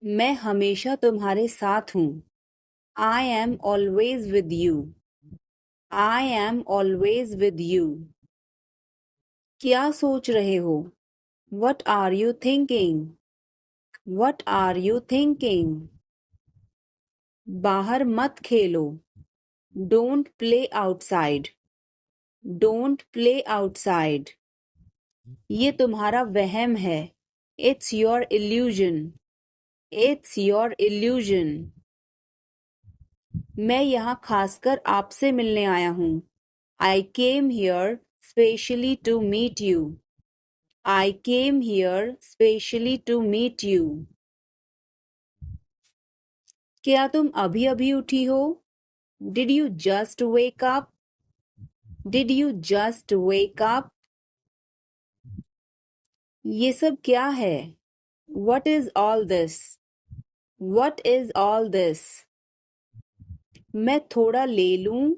मैं हमेशा तुम्हारे साथ हूँ। I am always with you. I am always with you. क्या सोच रहे हो? What are you thinking? What are you thinking? बाहर मत खेलो। Don't play outside. Don't play outside. ये तुम्हारा वहम है। It's your illusion. It's your illusion. मैं यहाँ खासकर आपसे मिलने आया हूँ। I came here specially to meet you. I came here specially to meet you. क्या तुम अभी अभी उठी हो? Did you just wake up? Did you just wake up? ये सब क्या है? What is all this? What is all this? मैं थोड़ा ले लूं?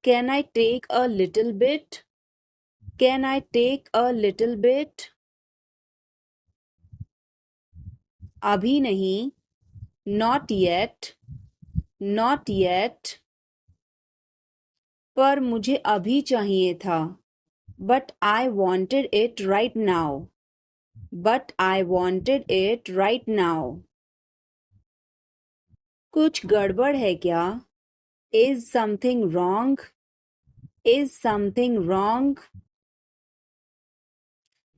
Can I take a little bit? Can I take a little bit? अभी नहीं. Not yet. Not yet. पर मुझे अभी चाहिए था. But I wanted it right now. But I wanted it right now. कुछ गड़बड़ है क्या? Is something wrong? Is something wrong?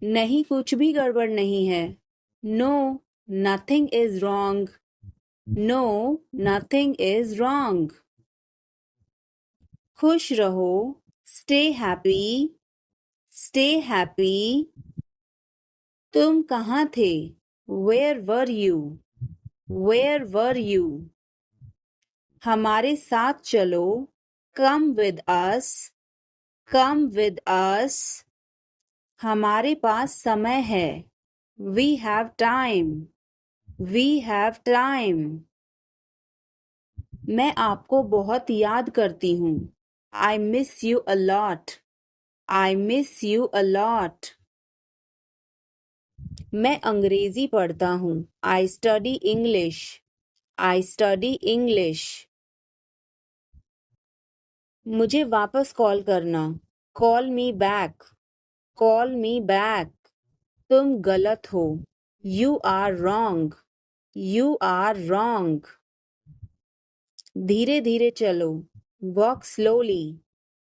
नहीं, कुछ भी गड़बड़ नहीं है. No, nothing is wrong. No, nothing is wrong. खुश रहो. Stay happy. Stay happy. तुम कहाँ थे? Where were you? Where were you? हमारे साथ चलो. Come with us. Come with us. हमारे पास समय है. We have time. We have time. मैं आपको बहुत याद करती हूँ. I miss you a lot. I miss you a lot. मैं अंग्रेजी पढ़ता हूँ. I study English. I study English. मुझे वापस कॉल करना. Call me back. Call me back. तुम गलत हो. You are wrong. You are wrong. धीरे धीरे चलो. Walk slowly.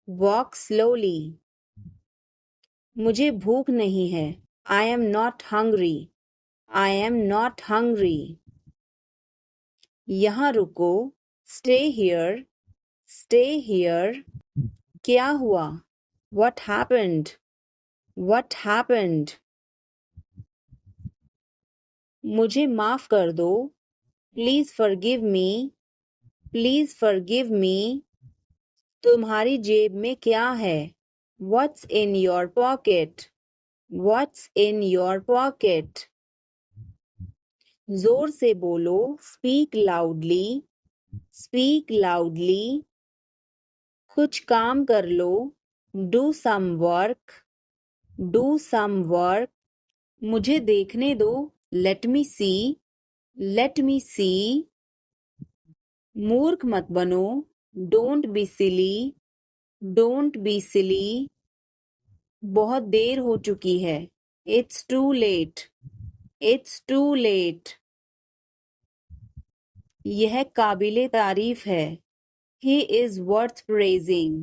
Walk slowly. मुझे भूख नहीं है. I am not hungry. I am not hungry. यहाँ रुको. Stay here. Stay here. क्या हुआ? What happened? What happened? मुझे माफ कर दो. Please forgive me. Please forgive me. तुम्हारी जेब में क्या है? What's in your pocket? What's in your pocket? जोर से बोलो. Speak loudly. Speak loudly. कुछ काम कर लो. Do some work. Do some work. मुझे देखने दो. Let me see. Let me see. मूर्ख मत बनो. Don't be silly. Don't be silly. बहुत देर हो चुकी है. It's too late. It's too late. यह काबिले तारीफ है. He is worth praising.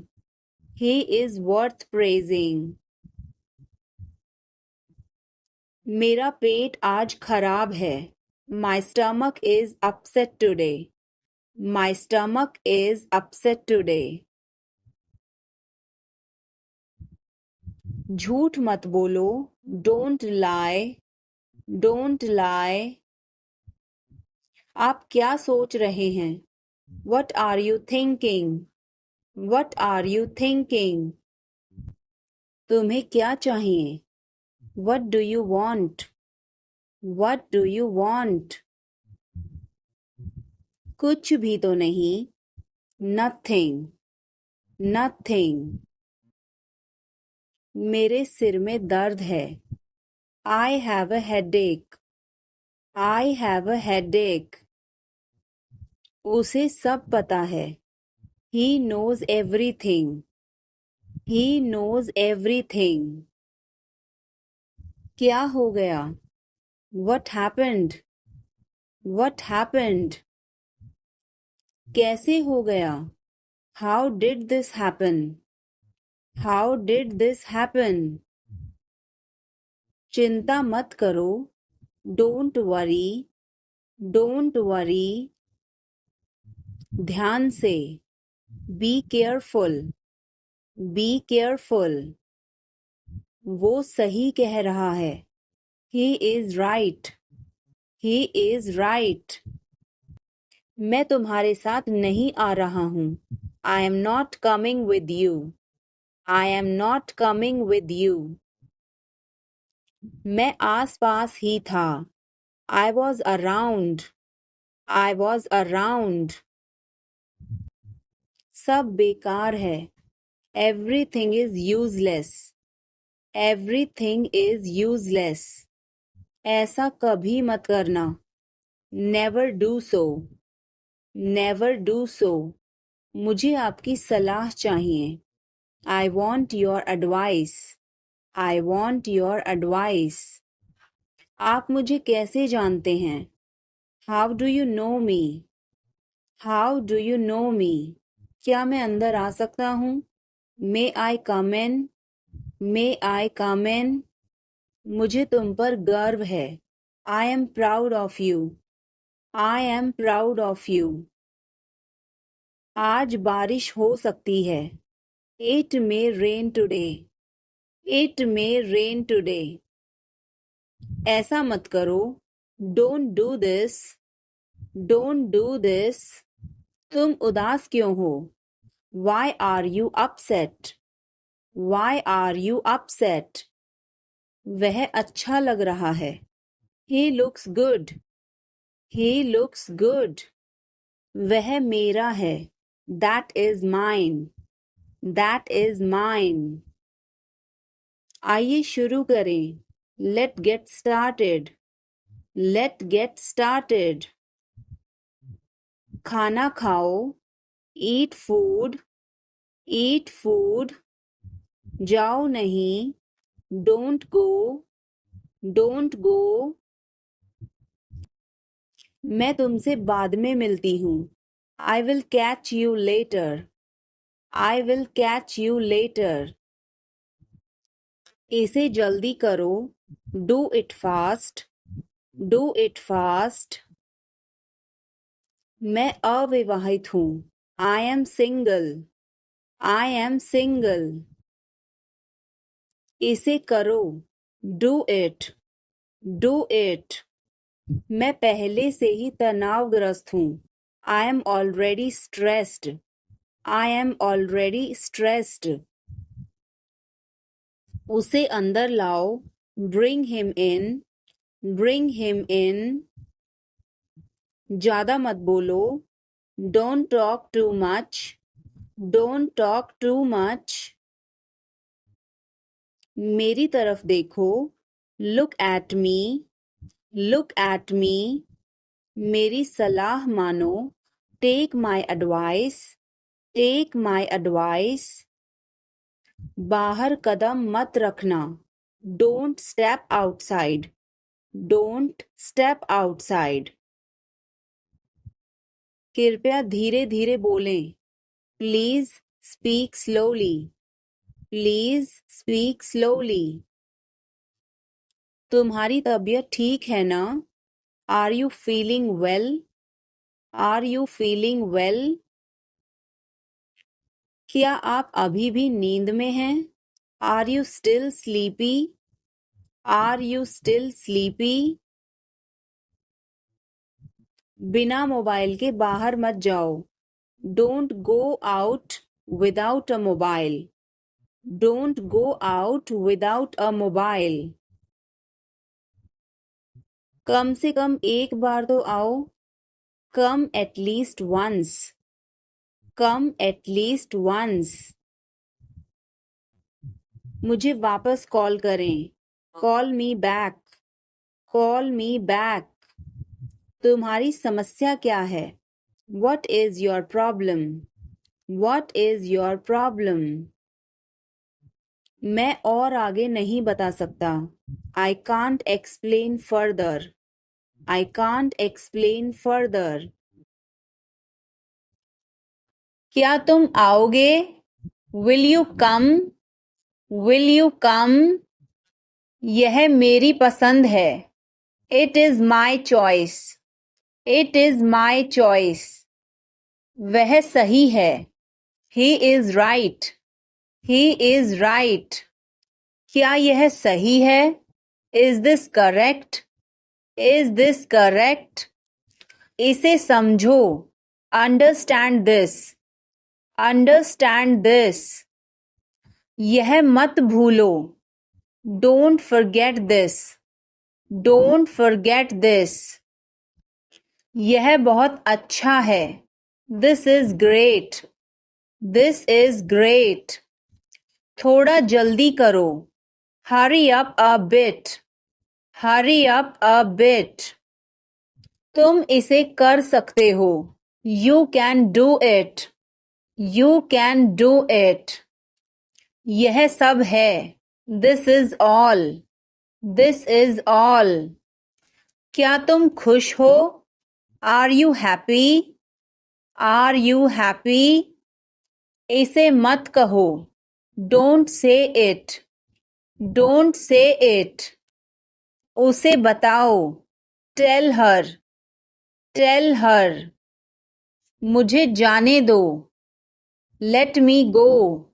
He is worth praising. मेरा पेट आज खराब है. My stomach is upset today. My stomach is upset today. झूठ मत बोलो. Don't lie. Don't lie. आप क्या सोच रहे हैं? What are you thinking? What are you thinking? तुम्हें क्या चाहिए? What do you want? What do you want? कुछ भी तो नहीं. Nothing. Nothing. मेरे सिर में दर्द है. I have a headache. I have a headache. उसे सब पता है. He knows everything. He knows everything. क्या हो गया? What happened? What happened? कैसे हो गया? How did this happen? How did this happen? चिंता मत करो. Don't worry. Don't worry. ध्यान से. Be careful. Be careful. वो सही कह रहा है. He is right. He is right. मैं तुम्हारे साथ नहीं आ रहा हूँ. I am not coming with you. I am not coming with you. मैं आस-पास ही था. I was around. I was around. सब बेकार है. Everything is useless. Everything is useless. ऐसा कभी मत करना. Never do so. Never do so. मुझे आपकी सलाह चाहिए. I want your advice. I want your advice. आप मुझे कैसे जानते हैं? How do you know me? How do you know me? क्या मैं अंदर आ सकता हूँ? May I come in? May I come in? मुझे तुम पर गर्व है. I am proud of you. I am proud of you. आज बारिश हो सकती है. It may rain today. It may rain today. ऐसा मत करो. Don't do this. Don't do this. तुम उदास क्यों हो? Why are you upset? Why are you upset? वह अच्छा लग रहा है. He looks good. He looks good. वह मेरा है. That is mine. That is mine. आइए शुरू करें. Let's get started. Let's get started. खाना खाओ. Eat food. Eat food. जाओ नहीं. Don't go. Don't go. मैं तुमसे बाद में मिलती हूँ. I will catch you later. I will catch you later. इसे जल्दी करो. Do it fast. Do it fast. मैं अविवाहित हूँ. I am single. I am single. इसे करो. Do it. Do it. मैं पहले से ही तनावग्रस्त हूँ. I am already stressed. I am already stressed. उसे अंदर लाओ. Bring him in. Bring him in. ज़्यादा मत बोलो. Don't talk too much. Don't talk too much. मेरी तरफ देखो. Look at me. Look at me. मेरी सलाह मानो. Take my advice. Take my advice. बाहर कदम मत रखना. Don't step outside. Don't step outside. कृपया धीरे धीरे बोलें. Please speak slowly. Please speak slowly. तुम्हारी तबीयत ठीक है ना? Are you feeling well? Are you feeling well? क्या आप अभी भी नींद में हैं? Are you still sleepy? Are you still sleepy? बिना मोबाइल के बाहर मत जाओ. Don't go out without a mobile. Don't go out without a mobile. कम से कम एक बार तो आओ. Come at least once. Come at least once. मुझे वापस कॉल करें. Call me back. Call me back. तुम्हारी समस्या क्या है? What is your problem? What is your problem? मैं और आगे नहीं बता सकता. I can't explain further. I can't explain further. क्या तुम आओगे? Will you come? Will you come? यह मेरी पसंद है. It is my choice. It is my choice. वह सही है. He is right. He is right. क्या यह सही है? Is this correct? Is this correct? इसे समझो. Understand this. Understand this. यह मत भूलो. Don't forget this. Don't forget this. यह बहुत अच्छा है. This is great. This is great. थोड़ा जल्दी करो. Hurry up a bit. Hurry up a bit. तुम इसे कर सकते हो. You can do it. You can do it. यह सब है. This is all. This is all. क्या तुम खुश हो? Are you happy? Are you happy? इसे मत कहो. Don't say it. Don't say it. उसे बताओ. Tell her. Tell her. मुझे जाने दो. Let me go.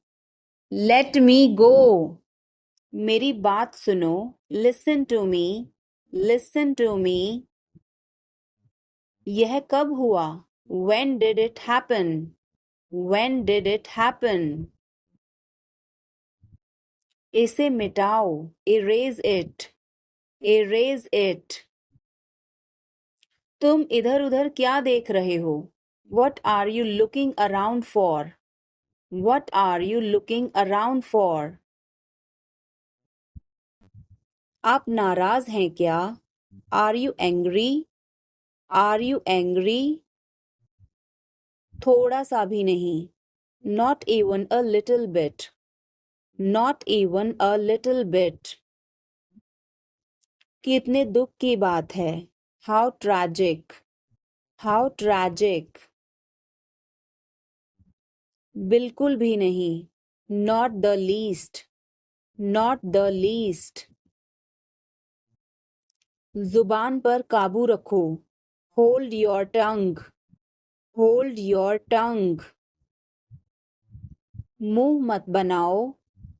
Let me go. मेरी बात सुनो. Listen to me. Listen to me. यह कब हुआ? When did it happen? When did it happen? इसे मिटाओ. Erase it. Erase it. तुम इधर उधर क्या देख रहे हो? What are you looking around for? What are you looking around for? आप नाराज हैं क्या? Are you angry? Are you angry? थोड़ा सा भी नहीं. Not even a little bit. Not even a little bit. कितने दुख की बात है. How tragic. How tragic. बिल्कुल भी नहीं. Not the least. Not the least. जुबान पर काबू रखो. Hold your tongue. Hold your tongue. मुंह मत बनाओ.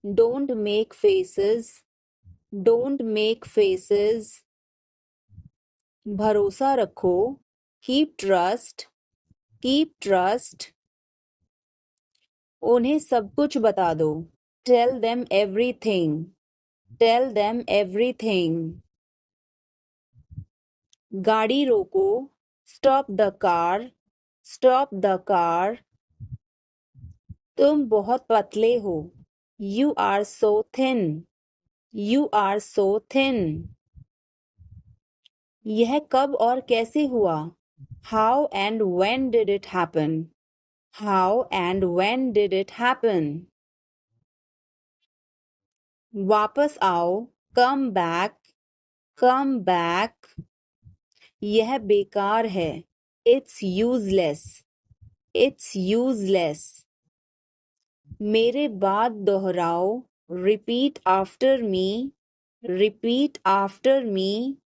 Don't make faces. Don't make faces. भरोसा रखो. Keep trust. Keep trust. उन्हें सब कुछ बता दो. Tell them everything. Tell them everything. गाड़ी रोको. Stop the car. Stop the car. तुम बहुत पतले हो. You are so thin. You are so thin. यह कब और कैसे हुआ? How and when did it happen? How and when did it happen? वापस आओ. Come back. Come back. यह बेकार है. It's useless. It's useless. मेरे बाद दोहराओ. Repeat after me. Repeat after me.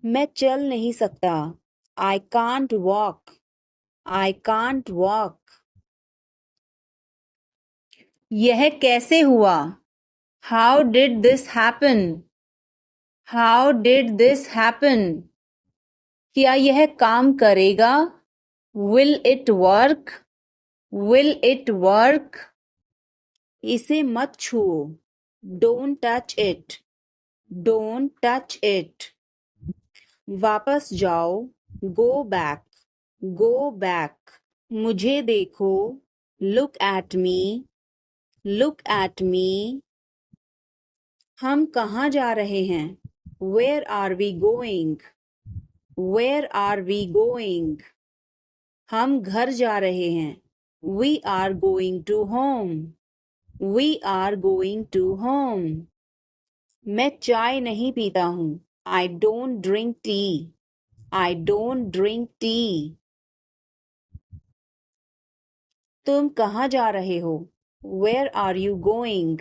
मैं चल नहीं सकता. I can't walk. I can't walk. यह कैसे हुआ? How did this happen? How did this happen? क्या यह काम करेगा? Will it work? Will it work? इसे मत छुओ. Don't touch it. Don't touch it. वापस जाओ. Go back. Go back. मुझे देखो. Look at me. Look at me. हम कहाँ जा रहे हैं? Where are we going? Where are we going? हम घर जा रहे हैं. We are going to home. We are going to home. मैं चाय नहीं पीता हूँ. I don't drink tea. I don't drink tea. तुम कहाँ जा रहे हो? Where are you going?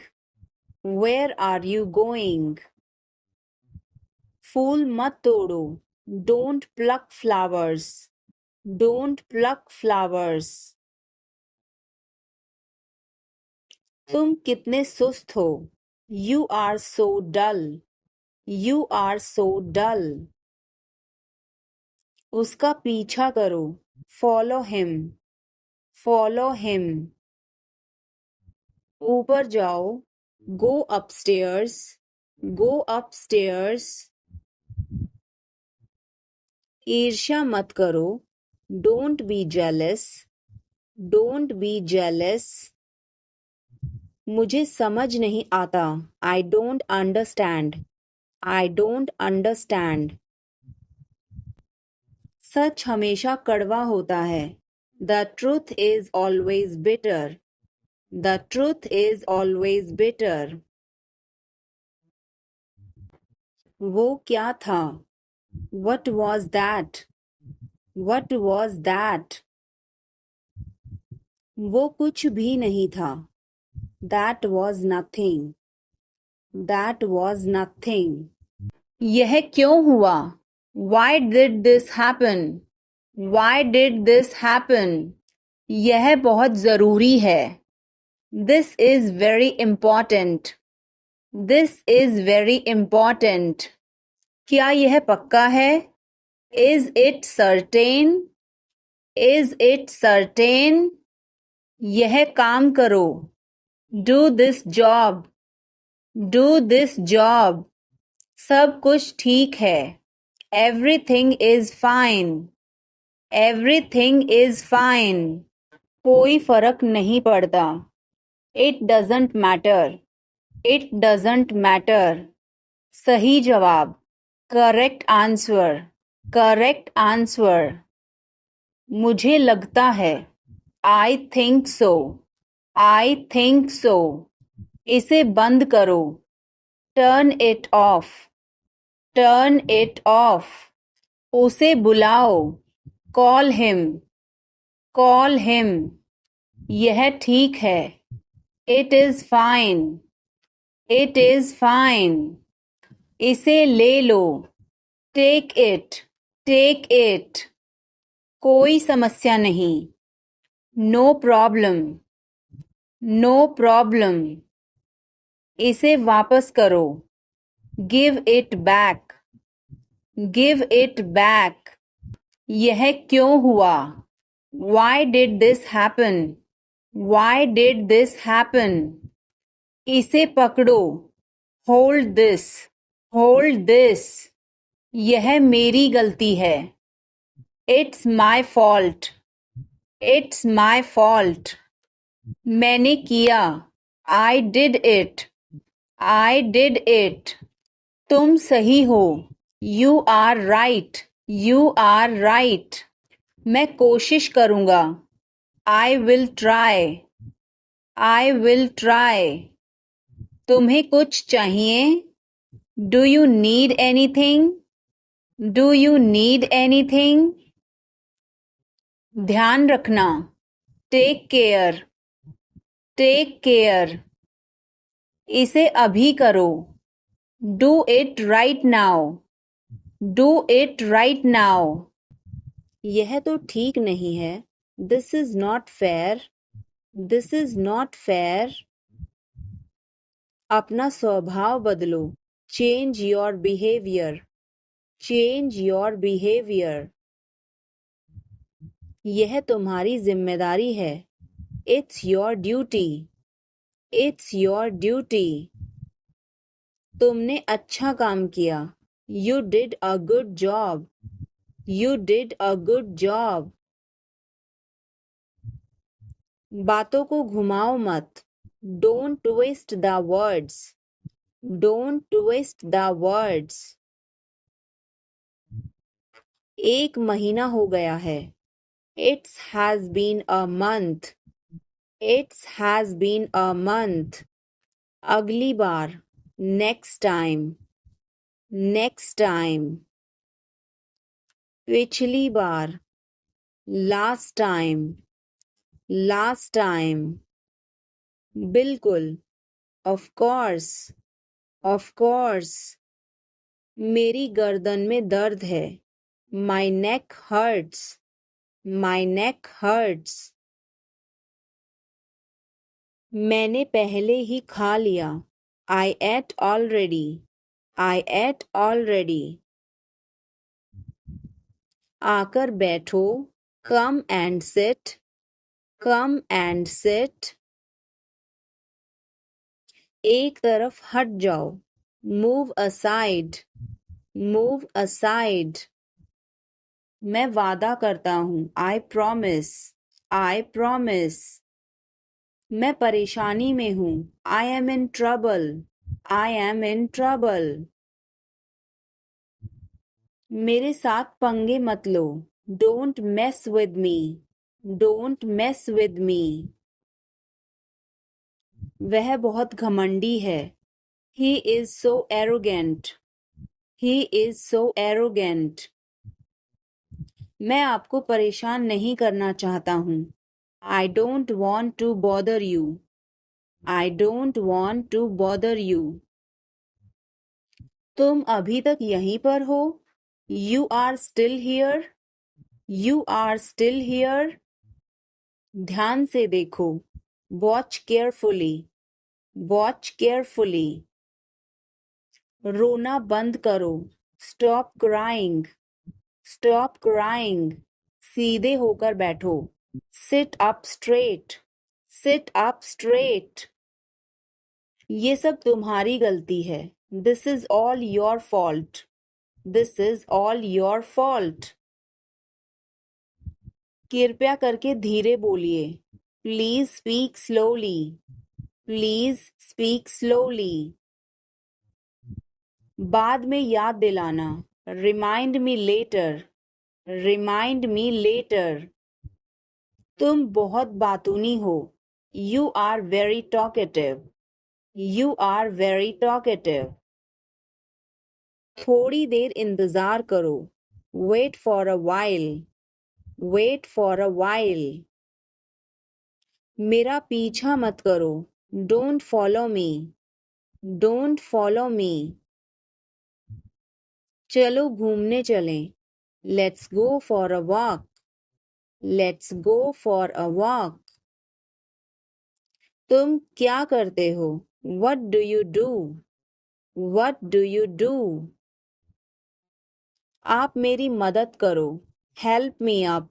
Where are you going? फूल मत तोड़ो. Don't pluck flowers. Don't pluck flowers. तुम कितने सुस्त हो. You are so dull. You are so dull. उसका पीछा करो. Follow him. Follow him. ऊपर जाओ. Go upstairs. Go upstairs. ईर्ष्या मत करो. Don't be jealous. Don't be jealous. मुझे समझ नहीं आता. I don't understand. I don't understand. सच हमेशा कड़वा होता है. The truth is always bitter. The truth is always bitter. वो क्या था? What was that? What was that? वो कुछ भी नहीं था. That was nothing. That was nothing. यह क्यों हुआ? Why did this happen? Why did this happen? यह बहुत जरूरी है. This is very important. This is very important. क्या यह पक्का है? Is it certain? Is it certain? यह काम करो. Do this job. Do this job. सब कुछ ठीक है. Everything is fine. Everything is fine. कोई फर्क नहीं पड़ता. It doesn't matter. It doesn't matter. सही जवाब. Correct answer. Correct answer. मुझे लगता है. I think so. I think so. इसे बंद करो. Turn it off. Turn it off. उसे बुलाओ. Call him. Call him. यह ठीक है. It is fine. It is fine. इसे ले लो. Take it. Take it. कोई समस्या नहीं. No problem. No problem. इसे वापस करो. Give it back. Give it back. यह क्यों हुआ? Why did this happen? Why did this happen? इसे पकड़ो. Hold this. Hold this. यह मेरी गलती है. It's my fault. It's my fault. मैंने किया. I did it. I did it. तुम सही हो. You are right. You are right. मैं कोशिश करूँगा. I will try. I will try. तुम्हें कुछ चाहिए? Do you need anything? Do you need anything? ध्यान रखना. Take care. Take care. इसे अभी करो. Do it right now. Do it right now. यह तो ठीक नहीं है. This is not fair. This is not fair. अपना स्वभाव बदलो. Change your behavior. Change your behavior. यह तुम्हारी जिम्मेदारी है. It's your duty. It's your duty. तुमने अच्छा काम किया. You did a good job. You did a good job. बातों को घुमाओ मत. Don't twist the words. Don't twist the words. एक महीना हो गया है. It's has been a month. It's has been a month. अगली बार. Next time. Next time. पिछली बार. Last time. Last time. बिल्कुल. Of course. Of course. मेरी गर्दन में दर्द है. My neck hurts. My neck hurts. मैंने पहले ही खा लिया. I ate already. I ate already. आकर बैठो. Come and sit. Come and sit. एक तरफ हट जाओ. Move aside. Move aside. मैं वादा करता हूँ. I promise. I promise. मैं परेशानी में हूँ. I am in trouble. I am in trouble. मेरे साथ पंगे मत लो. Don't mess with me. Don't mess with me. वह बहुत घमंडी है. He is so arrogant. He is so arrogant. मैं आपको परेशान नहीं करना चाहता हूँ. I don't want to bother you. I don't want to bother you. तुम अभी तक यहीं पर हो. You are still here. You are still here. ध्यान से देखो. Watch carefully. Watch carefully. रोना बंद करो. Stop crying. Stop crying. सीधे होकर बैठो. Sit up straight. Sit up straight. ये सब तुम्हारी गलती है. This is all your fault. This is all your fault. कृपया करके धीरे बोलिए. Please speak slowly. Please speak slowly. बाद में याद दिलाना. Remind me later. Remind me later. तुम बहुत बातूनी हो. You are very talkative. You are very talkative. थोड़ी देर इंतजार करो. Wait for a while. Wait for a while. मेरा पीछा मत करो. Don't follow me. Don't follow me. चलो घूमने चलें. Let's go for a walk. Let's go for a walk. तुम क्या करते हो? What do you do? What do you do? आप मेरी मदद करो. Help me up.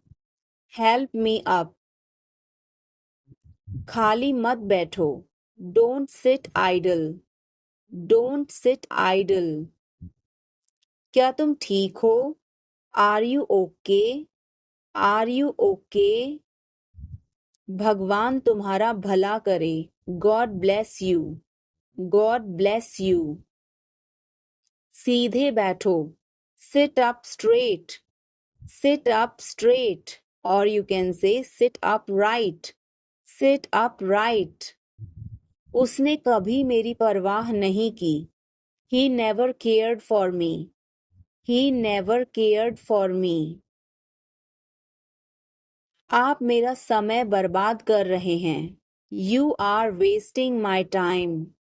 Help me up. खाली मत बैठो. Don't sit idle. Don't sit idle. क्या तुम ठीक हो? Are you okay? Are you okay? भगवान तुम्हारा भला करे. God bless you. God bless you. सीधे बैठो. Sit up straight. Sit up straight. Or you can say sit upright. Sit upright. उसने कभी मेरी परवाह नहीं की. He never cared for me. He never cared for me. आप मेरा समय बर्बाद कर रहे हैं. You are wasting my time.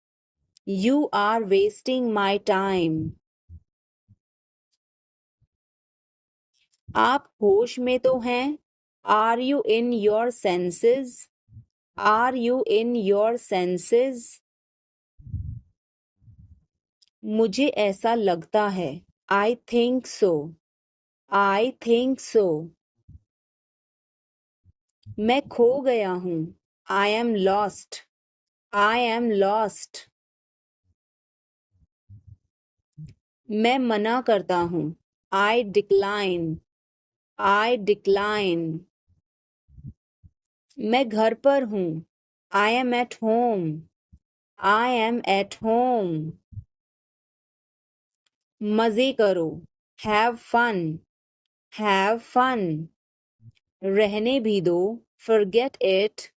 You are wasting my time. आप होश में तो हैं? Are you in your senses? Are you in your senses? मुझे ऐसा लगता है. I think so. I think so. मैं खो गया हूँ. I am lost. I am lost. मैं मना करता हूँ. I decline. I decline. मैं घर पर हूँ. I am at home. I am at home. मजे करो. Have fun. Have fun. रहने भी दो. Forget it.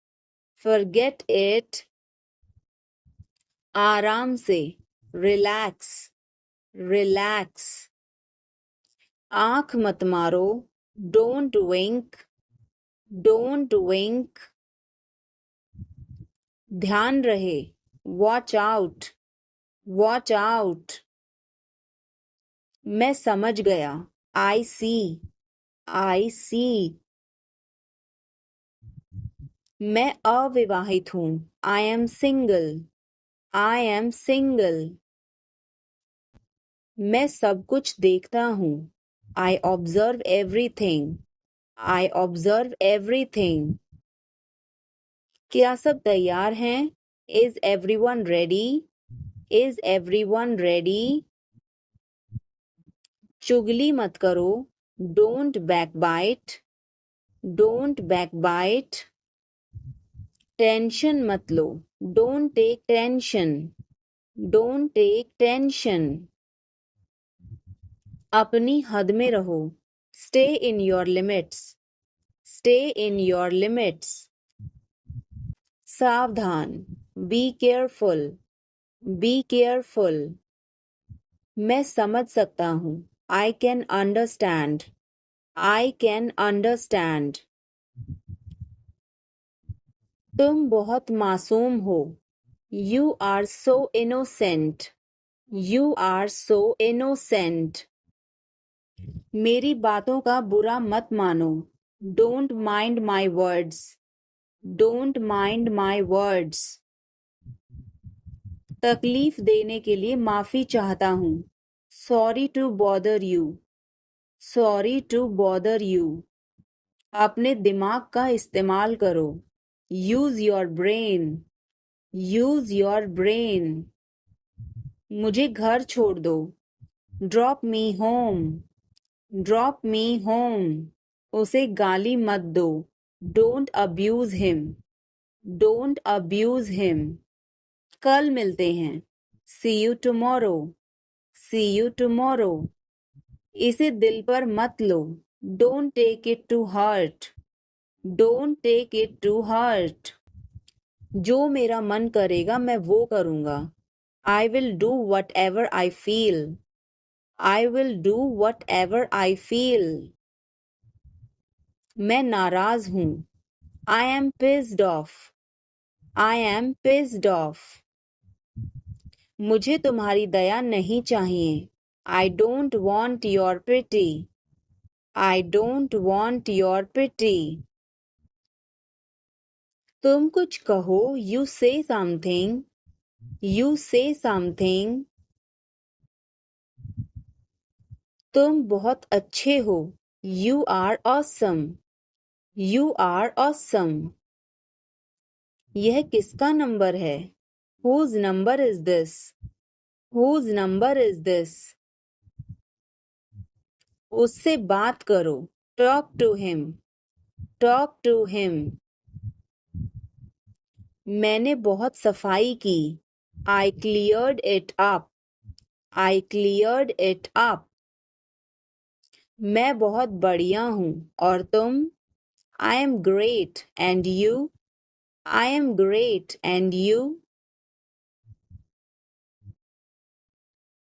Forget it. आराम से. Relax. Relax. आँख मत मारो. Don't wink. Don't wink. ध्यान रहे. Watch out. Watch out. मैं समझ गया. I see. I see. मैं अविवाहित हूँ. I am single. I am single. मैं सब कुछ देखता हूँ. I observe everything. I observe everything. क्या सब तैयार हैं? Is everyone ready? Is everyone ready? चुगली मत करो. Don't backbite. Don't backbite. Tension मत लो. Don't take tension. Don't take tension. अपनी हद में रहो. Stay in your limits. Stay in your limits. सावधान. Be careful. Be careful. मैं समझ सकता हूँ. I can understand. I can understand. तुम बहुत मासूम हो. You are so innocent. You are so innocent. मेरी बातों का बुरा मत मानो. Don't mind my words. Don't mind my words. तकलीफ देने के लिए माफी चाहता हूँ. Sorry to bother you. Sorry to bother you. अपने दिमाग का इस्तेमाल करो. Use your brain. Use your brain. मुझे घर छोड़ दो. Drop me home. Drop me home. उसे गाली मत दो. Don't abuse him. Don't abuse him. कल मिलते हैं. See you tomorrow. See you tomorrow. इसे दिल पर मत लो. Don't take it to heart. Don't take it to heart. जो मेरा मन करेगा मैं वो करूँगा. I will do whatever I feel. I will do whatever I feel. मैं नाराज हूँ. I am pissed off. I am pissed off. मुझे तुम्हारी दया नहीं चाहिए. I don't want your pity. I don't want your pity. तुम कुछ कहो. You say something. You say something. तुम बहुत अच्छे हो. You are awesome. You are awesome. यह किसका नंबर है? Whose number is this? Whose number is this? उससे बात करो. Talk to him. Talk to him. मैंने बहुत सफाई की. I cleared it up. I cleared it up. मैं बहुत बढ़िया हूँ. और तुम? I am great. And you? I am great. And you?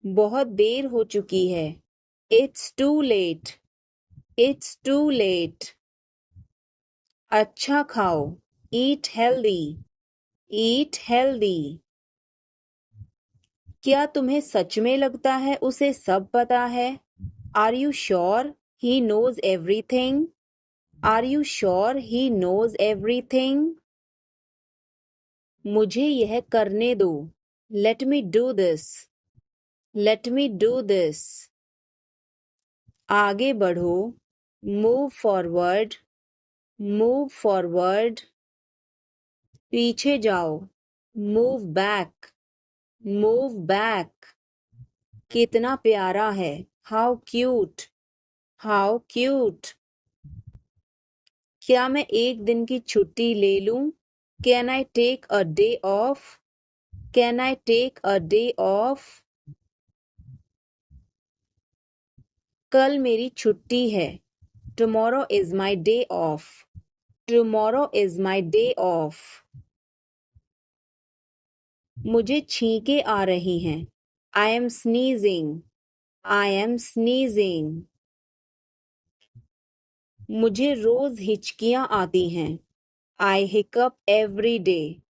बहुत देर हो चुकी है. It's too late. It's too late. अच्छा खाओ. Eat healthy. Eat healthy. क्या तुम्हें सच में लगता है उसे सब पता है? Are you sure he knows everything? Are you sure he knows everything? मुझे यह करने दो. Let me do this. Let me do this. आगे बढ़ो. Move forward. Move forward. पीछे जाओ. Move back. Move back. कितना प्यारा है. How cute. How cute. क्या मैं एक दिन की छुट्टी ले लूं? Can I take a day off? Can I take a day off? कल मेरी छुट्टी है. Tomorrow is my day off. Tomorrow is my day off. मुझे छींकें आ रही हैं. I am sneezing. I am sneezing. मुझे रोज हिचकियां आती हैं. I hiccup every day.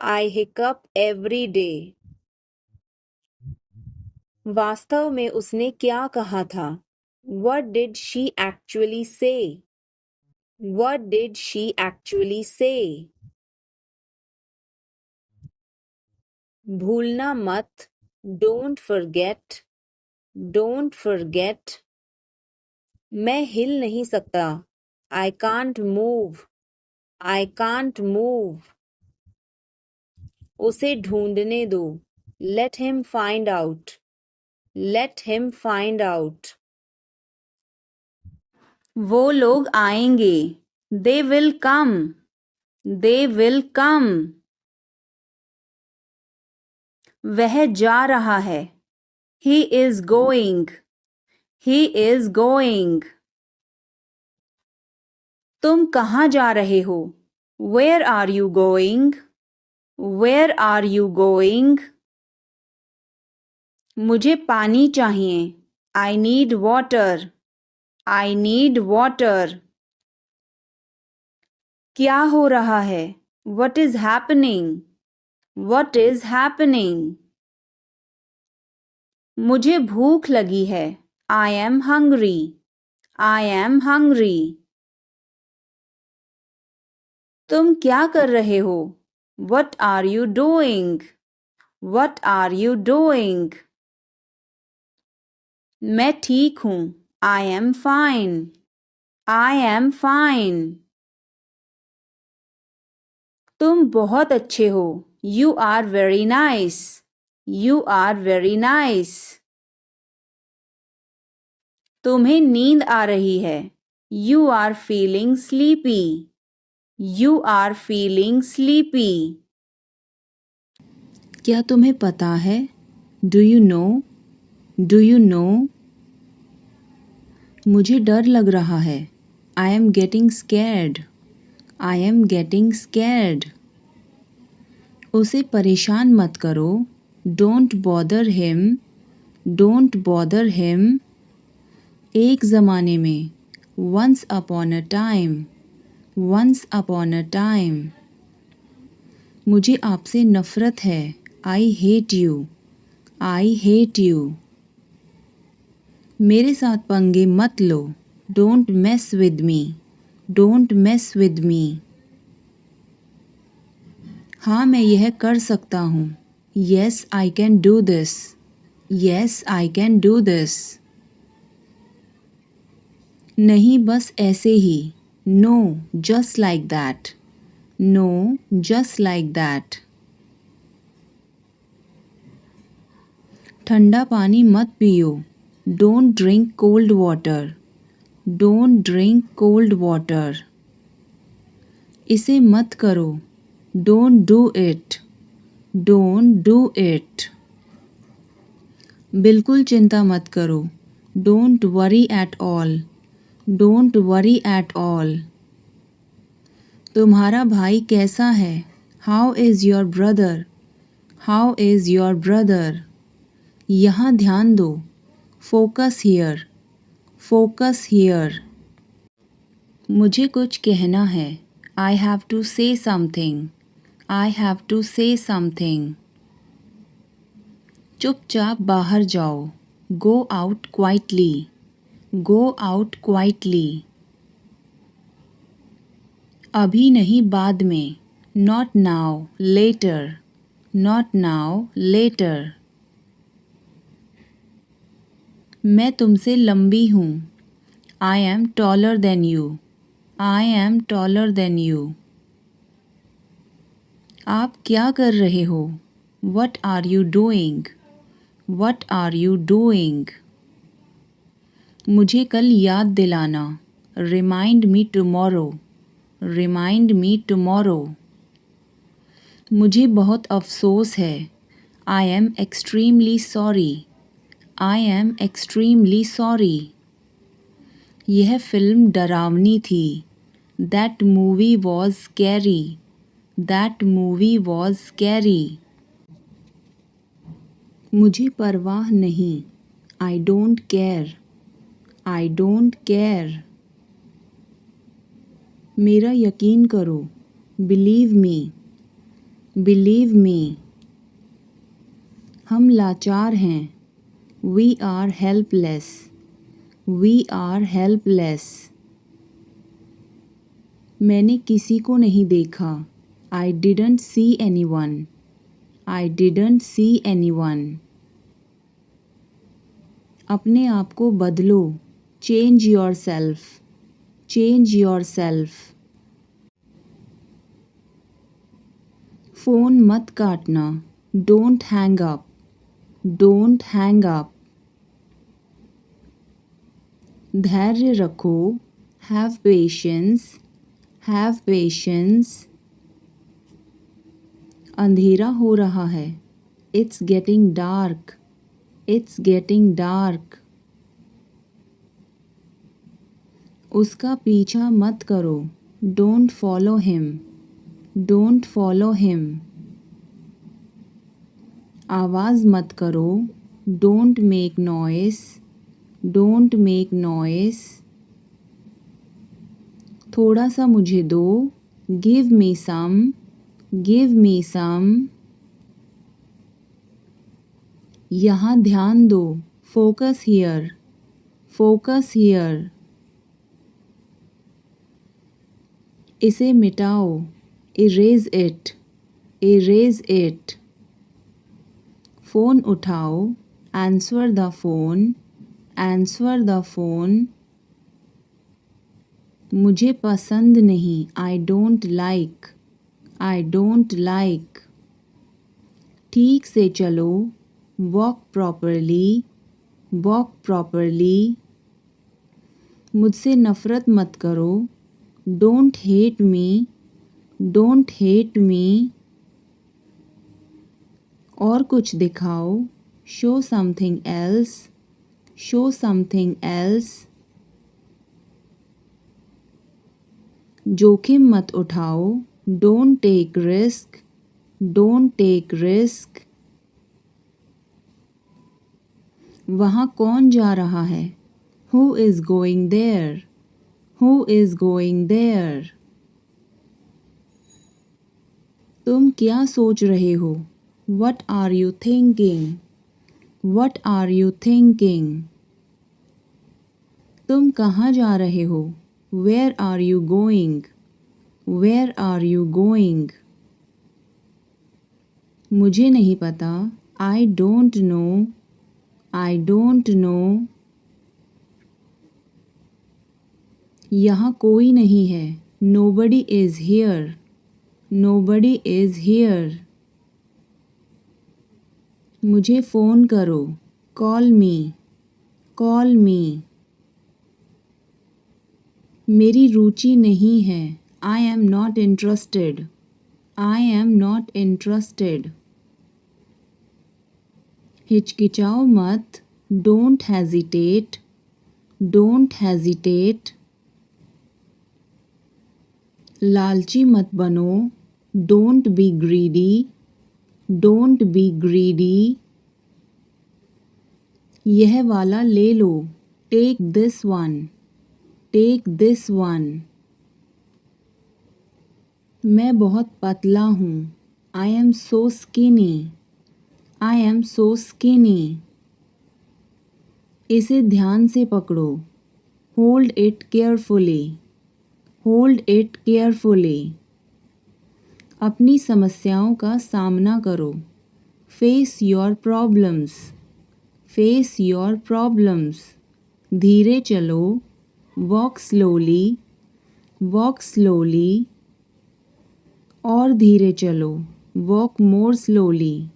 I hiccup every day. वास्तव में उसने क्या कहा था? What did she actually say? What did she actually say? भूलना मत. Don't forget. Don't forget. मैं हिल नहीं सकता. I can't move. I can't move. उसे ढूंढने दो. Let him find out. Let him find out. वो लोग आएंगे. They will come. They will come. वह जा रहा है. He is going. He is going. तुम कहाँ जा रहे हो? Where are you going? Where are you going? मुझे पानी चाहिए. I need water. I need water. क्या हो रहा है? What is happening? What is happening? मुझे भूख लगी है. I am hungry. I am hungry. तुम क्या कर रहे हो? What are you doing? What are you doing? मैं ठीक हूँ. I am fine. I am fine. तुम बहुत अच्छे हो. You are very nice. You are very nice. तुम्हें नींद आ रही है. You are feeling sleepy. You are feeling sleepy. क्या तुम्हें पता है? Do you know? Do you know? मुझे डर लग रहा है. I am getting scared. I am getting scared. उसे परेशान मत करो. Don't bother him. Don't bother him. एक ज़माने में. Once upon a time. Once upon a time. मुझे आपसे नफ़रत है. I hate you. I hate you. मेरे साथ पंगे मत लो. Don't mess with me. Don't mess with me. हाँ मैं यह कर सकता हूँ. Yes, I can do this. Yes, I can do this. नहीं बस ऐसे ही. No, just like that. No, just like that. ठंडा पानी मत पियो. Don't drink cold water. Don't drink cold water. इसे मत करो. Don't do it. Don't do it. बिल्कुल चिंता मत करो. Don't worry at all. Don't worry at all. तुम्हारा भाई कैसा है? How is your brother? How is your brother? यहाँ ध्यान दो. Focus here. Focus here. मुझे कुछ कहना है. I have to say something. I have to say something. चुपचाप बाहर जाओ. Go out quietly. Go out quietly. अभी नहीं बाद में. Not now, later. Not now, later. मैं तुमसे लंबी हूँ. I am taller than you. I am taller than you. आप क्या कर रहे हो? What are you doing? What are you doing? मुझे कल याद दिलाना. Remind me tomorrow. Remind me tomorrow. मुझे बहुत अफसोस है. I am extremely sorry. I am extremely sorry. यह फिल्म डरावनी थी। That movie was scary. That movie was scary. मुझे परवाह नहीं। I don't care. I don't care. मेरा यकीन करो। Believe me. Believe me. हम लाचार हैं। We are helpless. We are helpless. मैंने किसी को नहीं देखा। I didn't see anyone. I didn't see anyone. अपने आप को बदलो। Change yourself. Change yourself. Phone मत काटना। Don't hang up. Don't hang up. धैर्य रखो। Have patience. Have patience. अंधेरा हो रहा है। It's getting dark. It's getting dark. उसका पीछा मत करो। Don't follow him. Don't follow him. आवाज़ मत करो। Don't make noise. Don't make noise. थोड़ा सा मुझे दो। Give me some. Give me some. यहाँ ध्यान दो। Focus here. Focus here. इसे मिटाओ। Erase it. Erase it. Phone उठाओ। Answer the phone. Answer the phone. मुझे पसंद नहीं। I don't like. I don't like. ठीक से चलो। Walk properly. Walk properly. मुझसे नफ़रत मत करो। Don't hate me. Don't hate me. और कुछ दिखाओ। Show something else. Show something else. जोखिम मत उठाओ। Don't take risk. Don't take risk. वहाँ कौन जा रहा है? Who is going there? Who is going there? तुम क्या सोच रहे हो? What are you thinking? What are you thinking? तुम कहाँ जा रहे हो? Where are you going? Where are you going? मुझे नहीं पता। I don't know. I don't know. यहाँ कोई नहीं है। Nobody is here. Nobody is here. मुझे फ़ोन करो। Call me. Call me. मेरी रुचि नहीं है। I am not interested. I am not interested. हिचकिचाओ मत। Don't hesitate. Don't hesitate. लालची मत बनो। Don't be greedy. Don't be greedy. यह वाला ले लो। Take this one. Take this one. मैं बहुत पतला हूँ। I am so skinny. I am so skinny. इसे ध्यान से पकड़ो। Hold it carefully. Hold it carefully. अपनी समस्याओं का सामना करो। Face your problems. Face your problems. धीरे चलो। Walk slowly. Walk slowly. और धीरे चलो। Walk more slowly.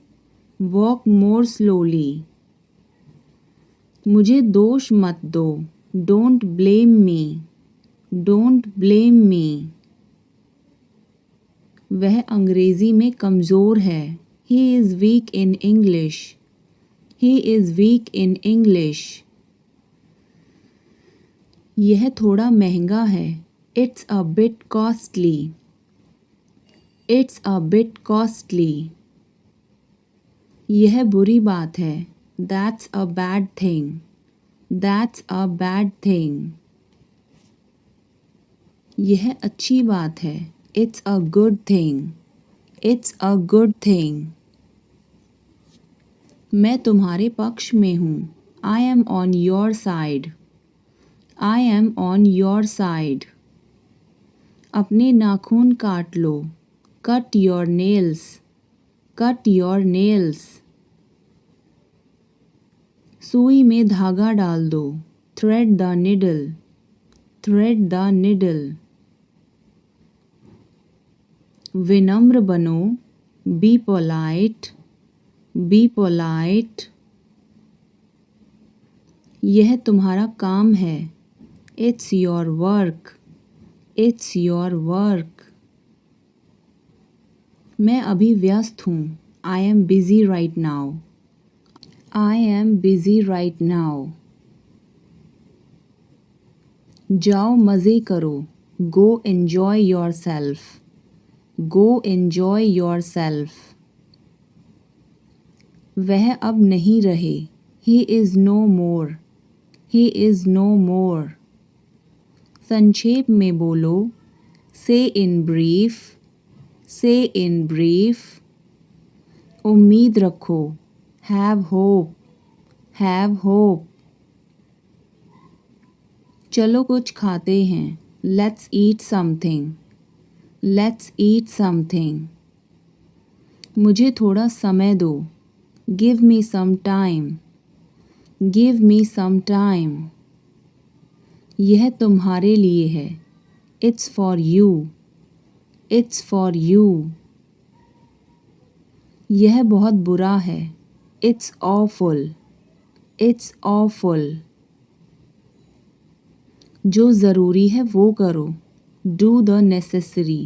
Walk more slowly. मुझे दोष मत दो। Don't blame me. Don't blame me. वह अंग्रेज़ी में कमज़ोर है। He is weak in English. He is weak in English. यह थोड़ा महंगा है। It's a bit costly. It's a bit costly. यह बुरी बात है। That's a bad thing. That's a bad thing. यह अच्छी बात है। It's a good thing. It's a good thing. मैं तुम्हारे पक्ष में हूँ। I am on your side. I am on your side. अपने नाखून काट लो। Cut your nails. Cut your nails. सुई में धागा डाल दो। Thread the needle. Thread the needle. विनम्र बनो। Be polite. Be polite. यह तुम्हारा काम है। It's your work. It's your work. मैं अभी व्यस्त हूँ। I am busy right now. I am busy right now. जाओ मज़े करो। Go enjoy yourself. Go enjoy yourself. वह अब नहीं रहे। He is no more. He is no more. संक्षेप में बोलो। Say in brief. Say in brief. उम्मीद रखो। Have hope. Have hope. चलो कुछ खाते हैं। Let's eat something. Let's eat something. मुझे थोड़ा समय दो। Give me some time. Give me some time. यह तुम्हारे लिए है। It's for you. It's for you. यह बहुत बुरा है। It's awful. It's awful. जो ज़रूरी है वो करो। Do the necessary.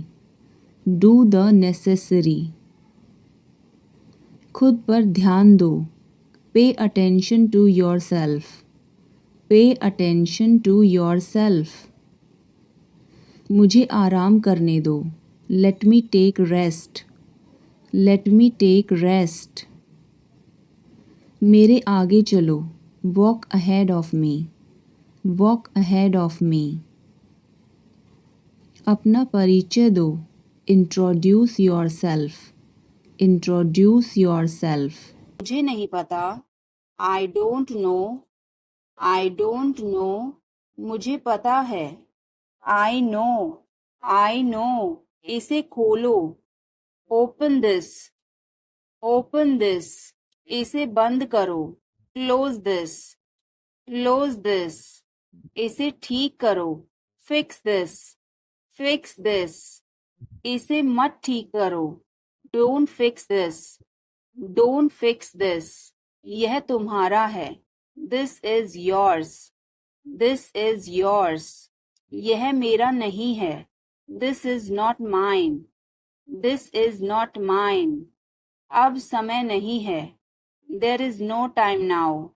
Do the necessary. खुद पर ध्यान दो। Pay attention to yourself. Pay attention to yourself. मुझे आराम करने दो। Let me take rest. Let me take rest. मेरे आगे चलो। Walk ahead of me. Walk ahead of me. अपना परिचय दो। Introduce yourself. Introduce yourself. मुझे नहीं पता। I don't know. I don't know. मुझे पता है। I know. I know. इसे खोलो। Open this. Open this. इसे बंद करो। Close this. Close this. इसे ठीक करो। Fix this. Fix this. इसे मत ठीक करो। Don't fix this. Don't fix this. यह तुम्हारा है। This is yours. This is yours. यह मेरा नहीं है। This is not mine. This is not mine. अब समय नहीं है। There is no time now.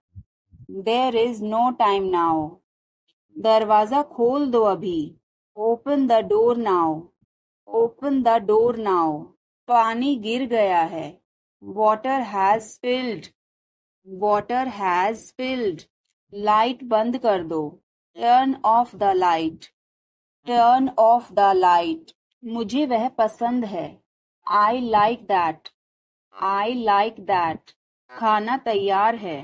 There is no time now. दरवाज़ा खोल दो अभी। Open the door now. Open the door now. पानी गिर गया है। Water has spilled. Water has spilled. Light बंद कर दो। Turn off the light. Turn off the light. मुझे वह पसंद है। I like that. I like that. खाना तैयार है।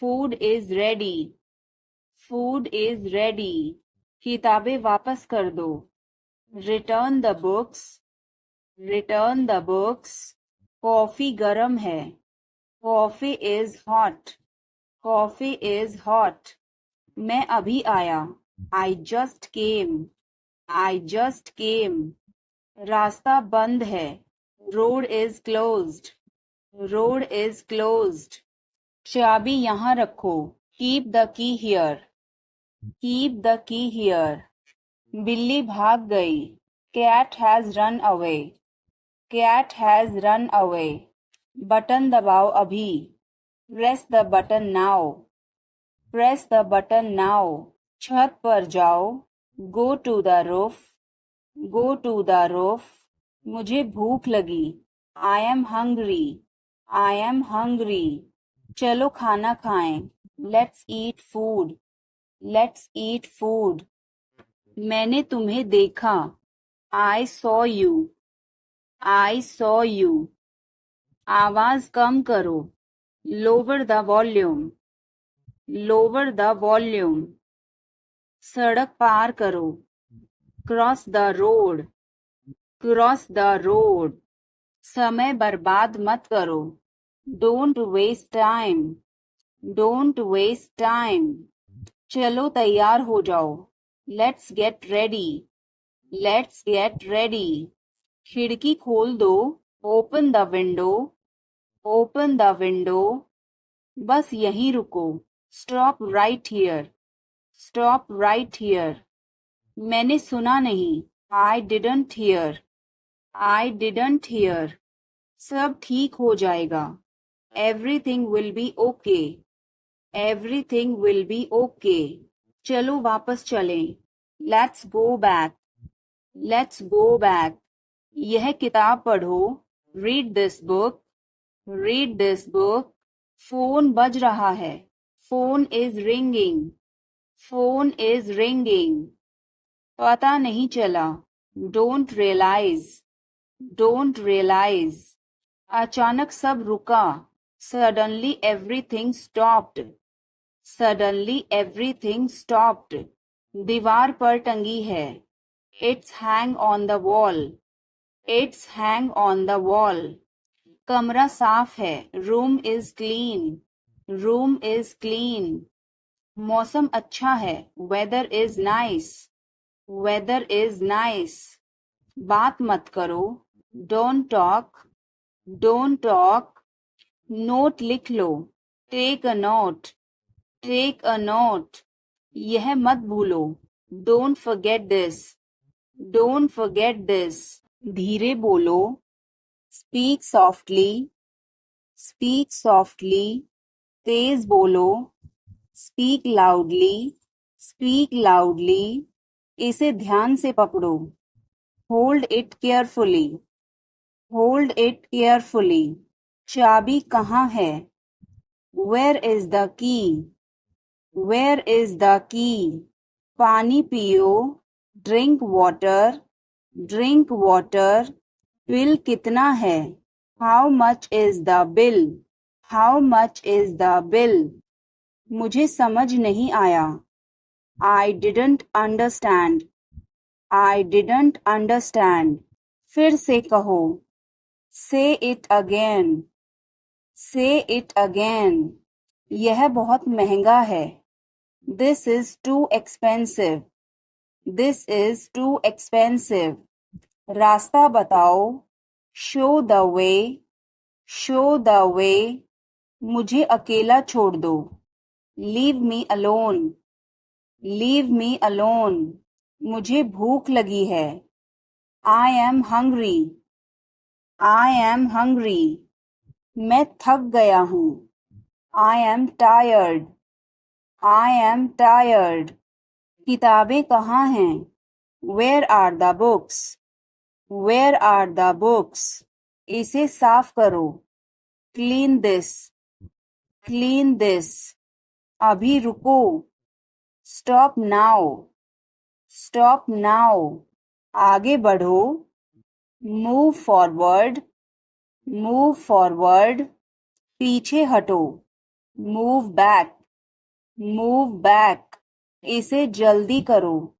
Food is ready. Food is ready. किताबें वापस कर दो। Return the books. Return the books. Coffee गर्म है। Coffee is hot. Coffee is hot. मैं अभी आया। I just came. I just came. रास्ता बंद है। Road is closed. Road is closed. चाबी यहाँ रखो। Keep the key here. Keep the key here. बिल्ली भाग गई। Cat has run away. Cat has run away. Button दबाओ अभी। Press the button now. Press the button now. छत पर जाओ, go to the roof, go to the roof. मुझे भूख लगी, I am hungry, I am hungry. चलो खाना खाएं, let's eat food, let's eat food. मैंने तुम्हें देखा, I saw you, I saw you. आवाज कम करो, lower the volume, lower the volume. सड़क पार करो, cross the road, cross the road. समय बर्बाद मत करो, don't waste time, don't waste time. चलो तैयार हो जाओ, let's get ready, let's get ready. खिड़की खोल दो, open the window, open the window. बस यहीं रुको, stop right here, stop right here. मैंने सुना नहीं, I didn't hear, I didn't hear. सब ठीक हो जाएगा, everything will be okay, everything will be okay. चलो वापस चलें, let's go back, let's go back. यह किताब पढ़ो, read this book, read this book. Phone बज रहा है, phone is ringing, phone is ringing. पता नहीं चला, डोंट रियलाइज, डोंट रियलाइज. अचानक सब रुका, suddenly everything stopped, suddenly everything stopped. दीवार पर टंगी है, it's hang on the wall, it's hang on the wall. कमरा साफ है, room is clean, room is clean. मौसम अच्छा है, weather is nice, weather is nice. बात मत करो, don't talk, don't talk. Note लिख लो, take a note, take a note. यह मत भूलो, don't forget this, don't forget this. धीरे बोलो, स्पीक सॉफ्टली, स्पीक सॉफ्टली. तेज बोलो, स्पीक लाउडली, स्पीक लाउडली. इसे ध्यान से पकड़ो, hold it carefully, hold it carefully. चाबी कहाँ है, where is the key, where is the key. पानी पियो, drink water, drink water. Bill कितना है, how much is the bill, how much is the bill. मुझे समझ नहीं आया, I didn't understand, I didn't understand. फिर से कहो, say it again, say it again. यह बहुत महंगा है, this is too expensive, this is too expensive. रास्ता बताओ, show the way, show the way. मुझे अकेला छोड़ दो, leave me alone, leave me alone. मुझे भूख लगी है, I am hungry, I am hungry. मैं थक गया हूँ, I am tired, I am tired. किताबें कहाँ हैं, where are the books, where are the books. इसे साफ करो, क्लीन दिस, क्लीन दिस. अभी रुको, स्टॉप नाउ, स्टॉप नाउ. आगे बढ़ो, मूव फॉरवर्ड, मूव फॉरवर्ड. पीछे हटो, मूव बैक, मूव बैक. इसे जल्दी करो,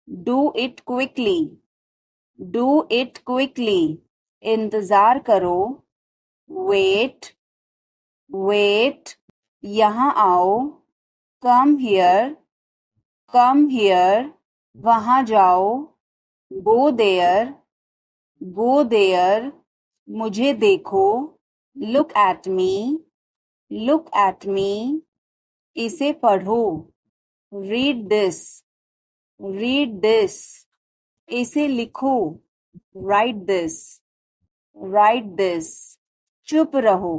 do it quickly, do it quickly. इंतजार करो, वेट, वेट. यहाँ आओ, कम हियर, कम हियर. वहाँ जाओ, गो देयर, गो देयर. मुझे देखो, look at me, look at me. इसे पढ़ो, रीड दिस, रीड दिस. इसे लिखो, राइट दिस, राइट दिस. चुप रहो,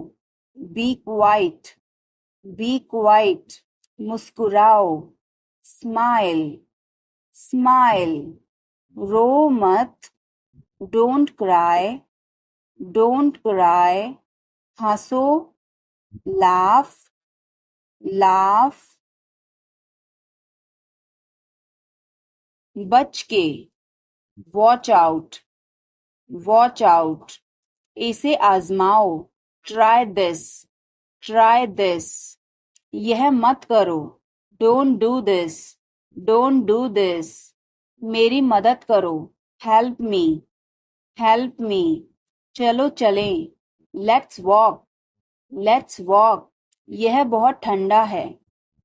बी क्वाइट, बी क्वाइट. मुस्कुराओ, स्माइल, स्माइल। रो मत, डोंट क्राई, डोंट क्राई। हंसो, लाफ, लाफ। बच के, वॉच आउट, वॉच आउट। इसे आजमाओ, ट्राई दिस, ट्राई दिस। यह मत करो, don't do this, don't do this. मेरी मदद करो, हेल्प मी, हेल्प मी। चलो चलें, लेट्स वॉक, लेट्स वॉक। यह बहुत ठंडा है,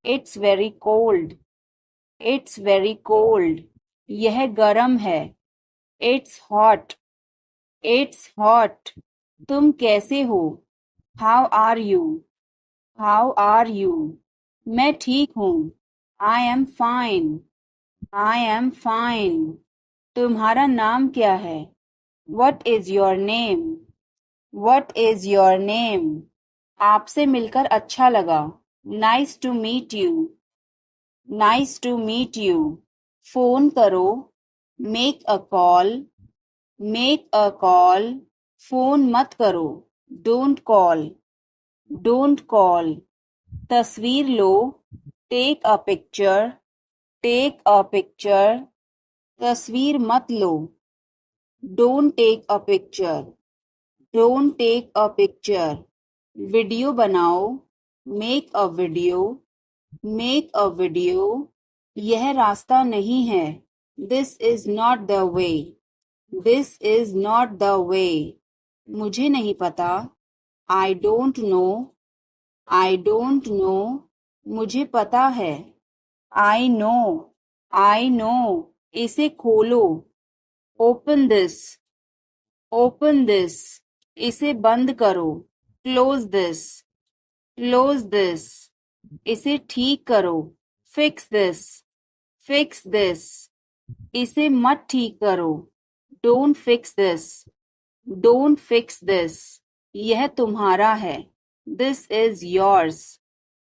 it's very cold, it's very cold. यह गर्म है, इट्स हॉट, इट्स हॉट। तुम कैसे हो, how are you, how are you. मैं ठीक हूँ, I am fine, I am fine. तुम्हारा नाम क्या है, what is your name, what is your name. आपसे मिलकर अच्छा लगा, nice to meet you, nice to meet you. Phone करो, make a call, make a call. Phone मत करो, डोंट कॉल, डोंट कॉल। तस्वीर लो, take a picture, take a picture. तस्वीर मत लो, don't take a picture, don't take a picture. Video बनाओ, make a video, make a video. यह रास्ता नहीं है, this is not the way, this is not the way. मुझे नहीं पता, I don't know, I don't know. मुझे पता है, आई नो, आई नो। इसे खोलो, ओपन दिस, ओपन दिस। इसे बंद करो, क्लोज दिस, क्लोज दिस। इसे ठीक करो, फिक्स दिस, फिक्स दिस। इसे मत ठीक करो, don't fix this, don't fix this. यह तुम्हारा है, this is yours,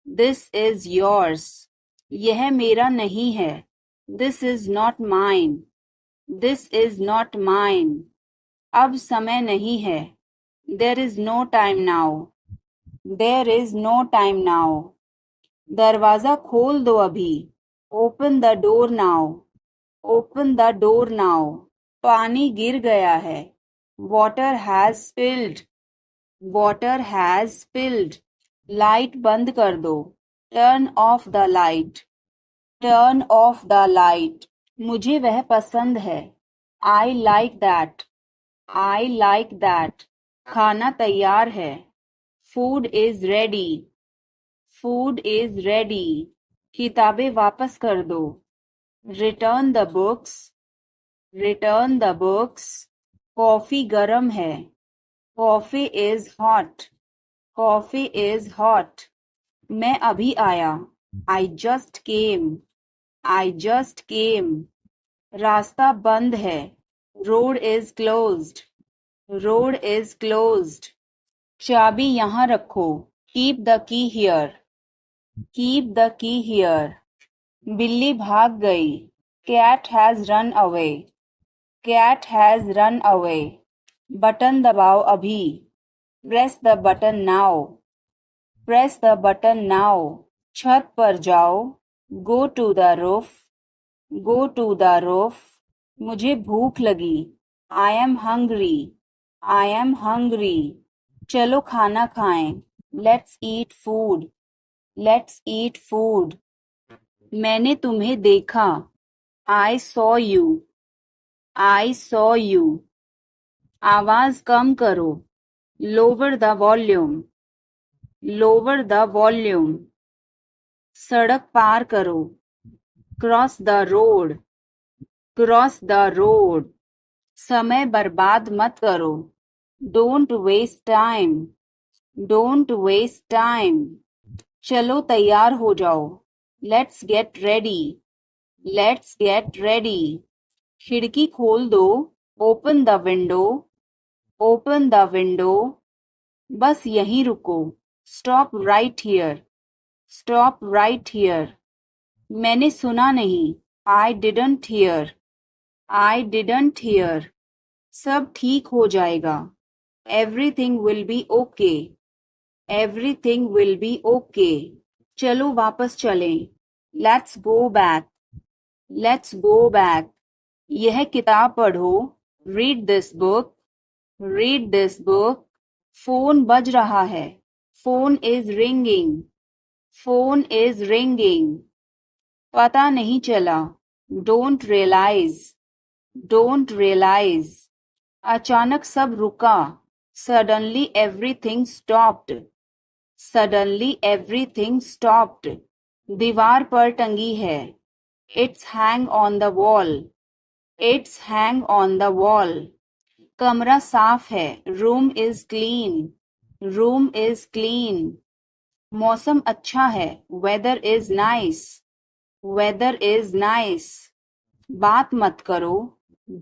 this is yours. यह मेरा नहीं है, this is not mine, this is not mine. अब समय नहीं है, there is no time now, there is no time now. दरवाजा खोल दो अभी, open the door now, open the door now. पानी गिर गया है, water has spilled, water has spilled. Light बंद कर दो, turn off the light, turn off the light. मुझे वह पसंद है, I like that, I like that. खाना तैयार है, food is ready, food is ready. किताबें वापस कर दो, return the books, return the books. Coffee गर्म है, coffee is hot, coffee is hot. मैं अभी आया, I just came, I just came. रास्ता बंद है, road is closed, road is closed. चाबी यहाँ रखो, keep the key here, keep the key here. बिल्ली भाग गई, cat has run away, cat has run away. Button दबाओ अभी, press the button now, press the button now. छत पर जाओ, go to the roof, go to the roof. मुझे भूख लगी, I am hungry, I am hungry. चलो खाना खाएं, let's eat food, let's eat food. मैंने तुम्हें देखा, I saw you, I saw you. आवाज कम करो, lower the volume, lower the volume. सड़क पार करो, cross the road, cross the road. समय बर्बाद मत करो, don't waste time, don't waste time. चलो तैयार हो जाओ, let's get ready, let's get ready. खिड़की खोल दो, open the window, open the window. बस यहीं रुको, stop right here, stop right here. मैंने सुना नहीं. I didn't hear. I didn't hear. सब ठीक हो जाएगा. Everything will be okay. Everything will be okay. चलो वापस चलें. Let's go back. Let's go back. यह किताब पढ़ो. Read this book. Read this book. Phone बज रहा है. Phone is ringing. Phone is ringing. पता नहीं चला. Don't realize. Don't realize. अचानक सब रुका. Suddenly everything stopped. Suddenly everything stopped. दीवार पर टंगी है. It's hang on the wall. It's hang on the wall. कमरा साफ है. Room is clean. Room is clean. मौसम अच्छा है. Weather is nice. Weather is nice. बात मत करो.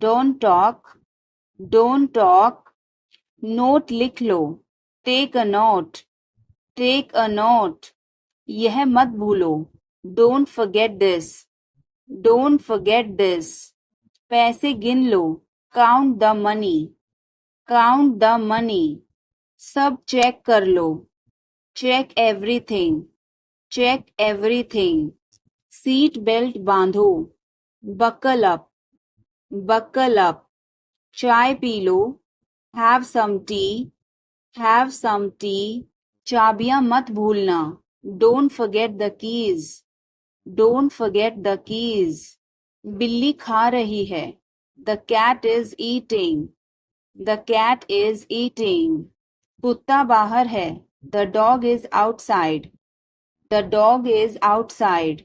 Don't talk. Don't talk. Note लिख लो. Take a note. Take a note. यह मत भूलो. Don't forget this. Don't forget this. पैसे गिन लो. Count the money. Count the money. सब चेक कर लो. Check everything. Check everything. Seat belt बांधो. Buckle up. Buckle up. चाय पी लो. Have some tea. Have some tea. चाबियां मत भूलना. Don't forget the keys. Don't forget the keys. बिल्ली खा रही है. The cat is eating. The cat is eating. कुत्ता बाहर है. The dog is outside. The dog is outside.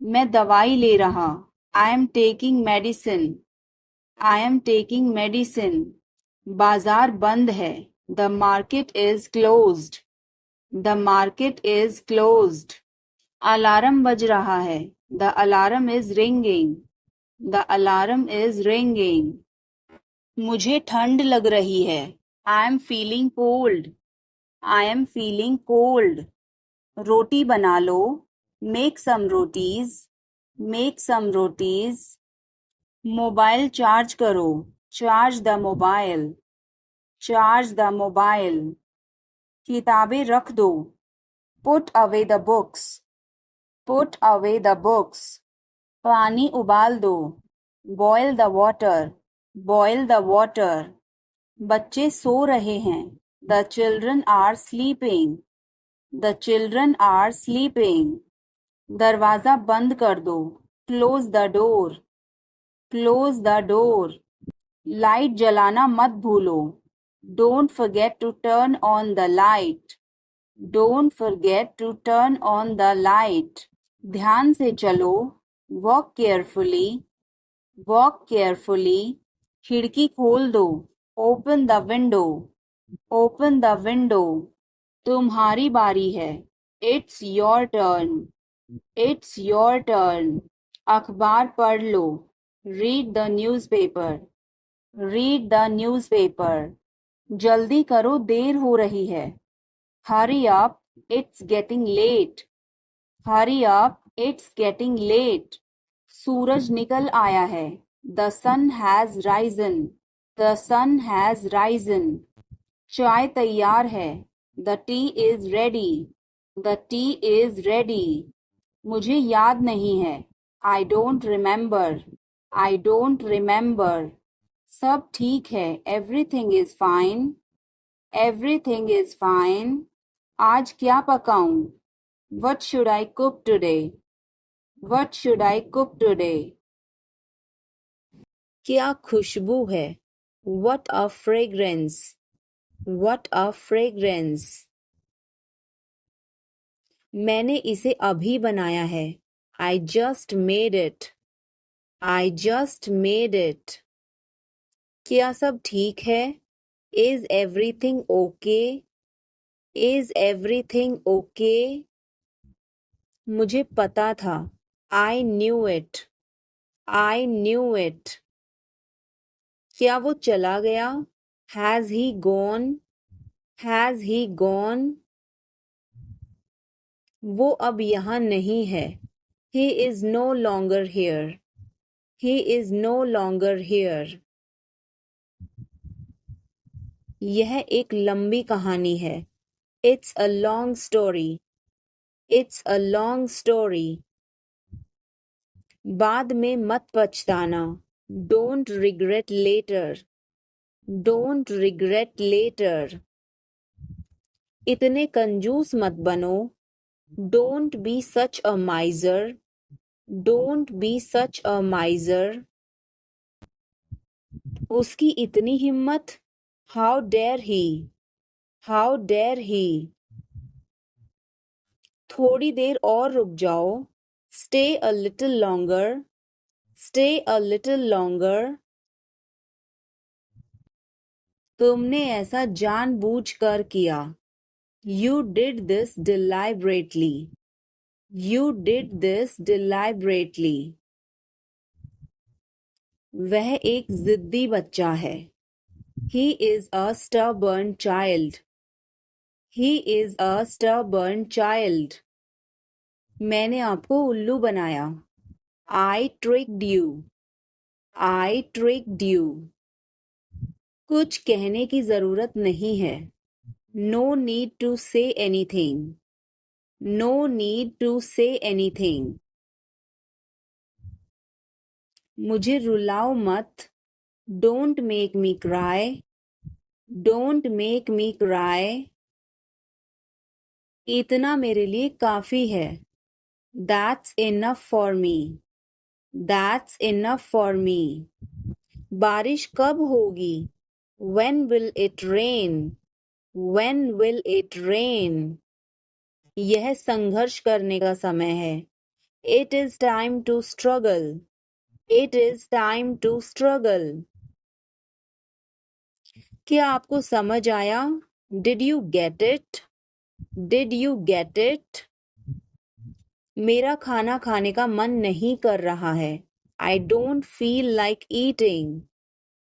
मैं दवाई ले रहा. I am taking medicine. I am taking medicine. बाजार बंद है. The market is closed. The market is closed. Alarm बज रहा है. The alarm is ringing. The alarm is ringing. मुझे ठंड लग रही है. I am feeling cold. I am feeling cold. रोटी बना लो. Make some rotis. Make some rotis. Mobile charge करो. Charge the mobile. Charge the mobile. किताबें रख दो. Put away the books. Put away the books. पानी उबाल दो. Boil the water. Boil the water. बच्चे सो रहे हैं. The children are sleeping. The children are sleeping. दरवाजा बंद कर दो. Close the door. Close the door. Light जलाना मत भूलो. Don't forget to turn on the light. Don't forget to turn on the light. ध्यान से चलो. Walk carefully. Walk carefully. खिड़की खोल दो. Open the window. Open the window. तुम्हारी बारी है. It's your turn. It's your turn. अखबार पढ़ लो. Read the newspaper. Read the newspaper. जल्दी करो, देर हो रही है. Hurry up, it's getting late. Hurry up, it's getting late. सूरज निकल आया है. The sun has risen. The sun has risen. चाय तैयार है. The tea is ready. The tea is ready. मुझे याद नहीं है. I don't remember. I don't remember. सब ठीक है. Everything is fine. Everything is fine. आज क्या पकाऊं? What should I cook today? What should I cook today? क्या खुशबू है? What a fragrance. What a fragrance. मैंने इसे अभी बनाया है. I just made it. I just made it. क्या सब ठीक है? Is everything okay? Is everything okay? मुझे पता था. I knew it. I knew it. क्या वो चला गया? Has he gone? Has he gone? वो अब यहाँ नहीं है. He is no longer here. He is no longer here. यह एक लंबी कहानी है. It's a long story. It's a long story. बाद में मत पछताना. Don't regret later. Don't regret later. इतने कंजूस मत बनो. Don't be such a miser. Don't be such a miser. उसकी इतनी हिम्मत. How dare he? How dare he? थोड़ी देर और रुक जाओ. Stay a little longer. Stay a little longer. तुमने ऐसा जानबूझकर किया. You did this deliberately. You did this deliberately. वह एक जिद्दी बच्चा है. He is a stubborn child. He is a stubborn child. मैंने आपको उल्लू बनाया. I tricked you. I tricked you. कुछ कहने की जरूरत नहीं है. No need to say anything. No need to say anything. मुझे रुलाओ मत. Don't make me cry. Don't make me cry. इतना मेरे लिए काफी है. That's enough for me. That's enough for me. बारिश कब होगी? When will it rain? When will it rain? यह संघर्ष करने का समय है. It is time to struggle. It is time to struggle. क्या आपको समझ आया? Did you get it? Did you get it? मेरा खाना खाने का मन नहीं कर रहा है. I don't feel like eating.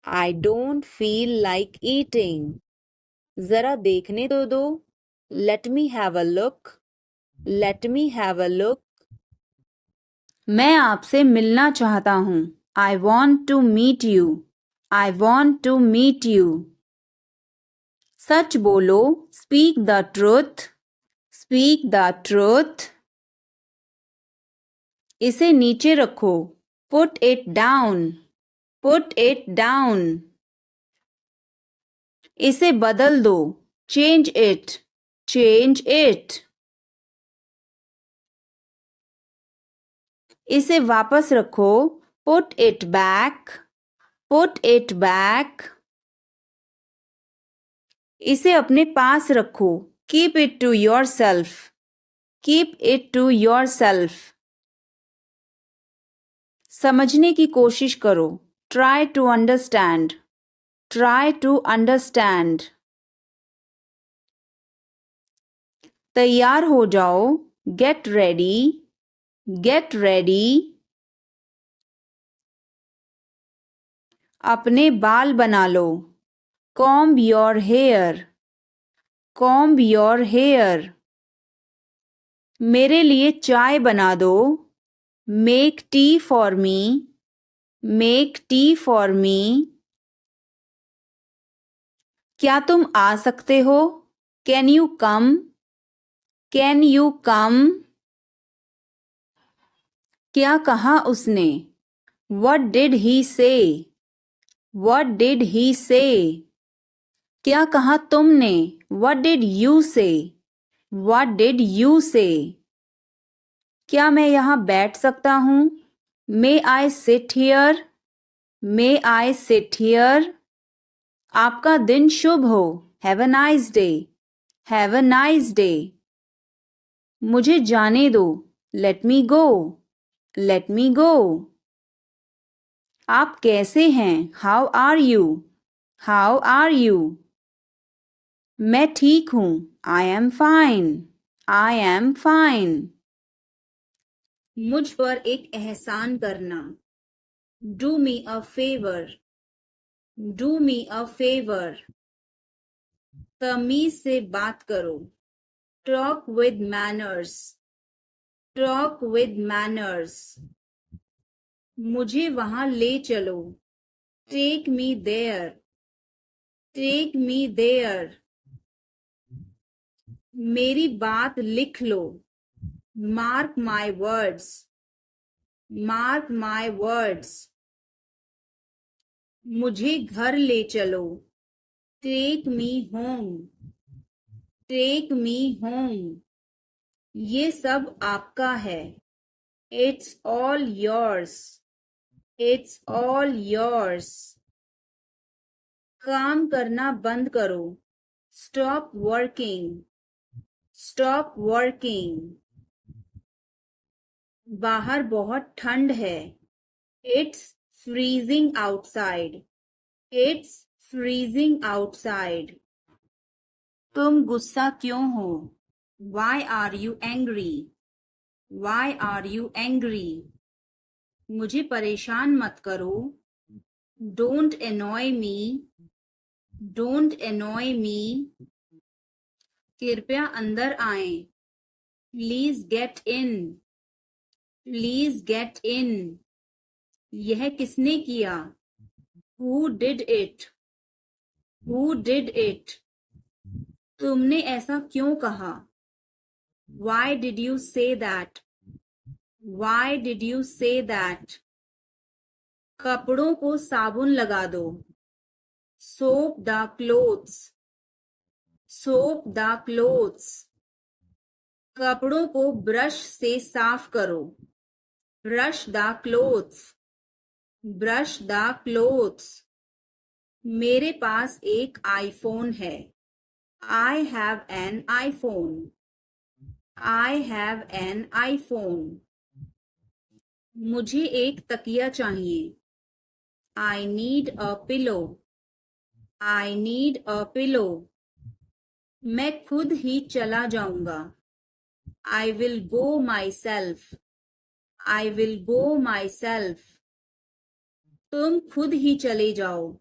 I don't feel like eating. जरा देखने तो दो. Let me have a look. Let me have a look. मैं आपसे मिलना चाहता हूँ. I want to meet you. I want to meet you. सच बोलो. Speak the truth. Speak the truth. इसे नीचे रखो. Put it down. Put it down. इसे बदल दो. Change it. Change it. इसे वापस रखो. Put it back. Put it back. इसे अपने पास रखो. Keep it to yourself. Keep it to yourself. समझने की कोशिश करो. Try to understand. Try to understand. तैयार हो जाओ. Get ready. Get ready. अपने बाल बना लो. Comb your hair. Comb your hair. मेरे लिए चाय बना दो. Make tea for me. Make tea for me. क्या तुम आ सकते हो? Can you come? Can you come? क्या कहा उसने? What did he say? What did he say? क्या कहा तुमने? What did you say? What did you say? क्या मैं यहाँ बैठ सकता हूँ? May I sit here? May I sit here? आपका दिन शुभ हो. Have a nice day. Have a nice day. मुझे जाने दो. Let me go. Let me go. आप कैसे हैं? How are you? How are you? मैं ठीक हूँ. I am fine. I am fine. मुझ पर एक एहसान करना. Do me a favor. Do me a favor. तमीज से बात करो. Talk with manners. Talk with manners, मुझे वहां ले चलो, take me there, take me there, मेरी बात लिख लो, mark my words, mark my words, मुझे घर ले चलो, take me home, take me home, ये सब आपका है, it's all yours, it's all yours, काम करना बंद करो, स्टॉप वर्किंग, स्टॉप वर्किंग, बाहर बहुत ठंड है, it's freezing outside, it's freezing outside, तुम गुस्सा क्यों हो, why are you angry, why are you angry, मुझे परेशान मत करो, don't annoy me, don't annoy me, कृपया अंदर आएं, please get in, please get in, यह किसने किया, who did it, who did it, तुमने ऐसा क्यों कहा, why did you say that, why did you say that, कपड़ों को साबुन लगा दो, soap the clothes, soap the clothes, कपड़ों को ब्रश से साफ करो, brush the clothes, brush the clothes, मेरे पास एक आईफोन है, I have an iPhone, I have an iPhone, मुझे एक तकिया चाहिए, I need a pillow, I need a pillow, मैं खुद ही चला जाऊंगा, I will go my self, I will go my self, तुम खुद ही चले जाओ,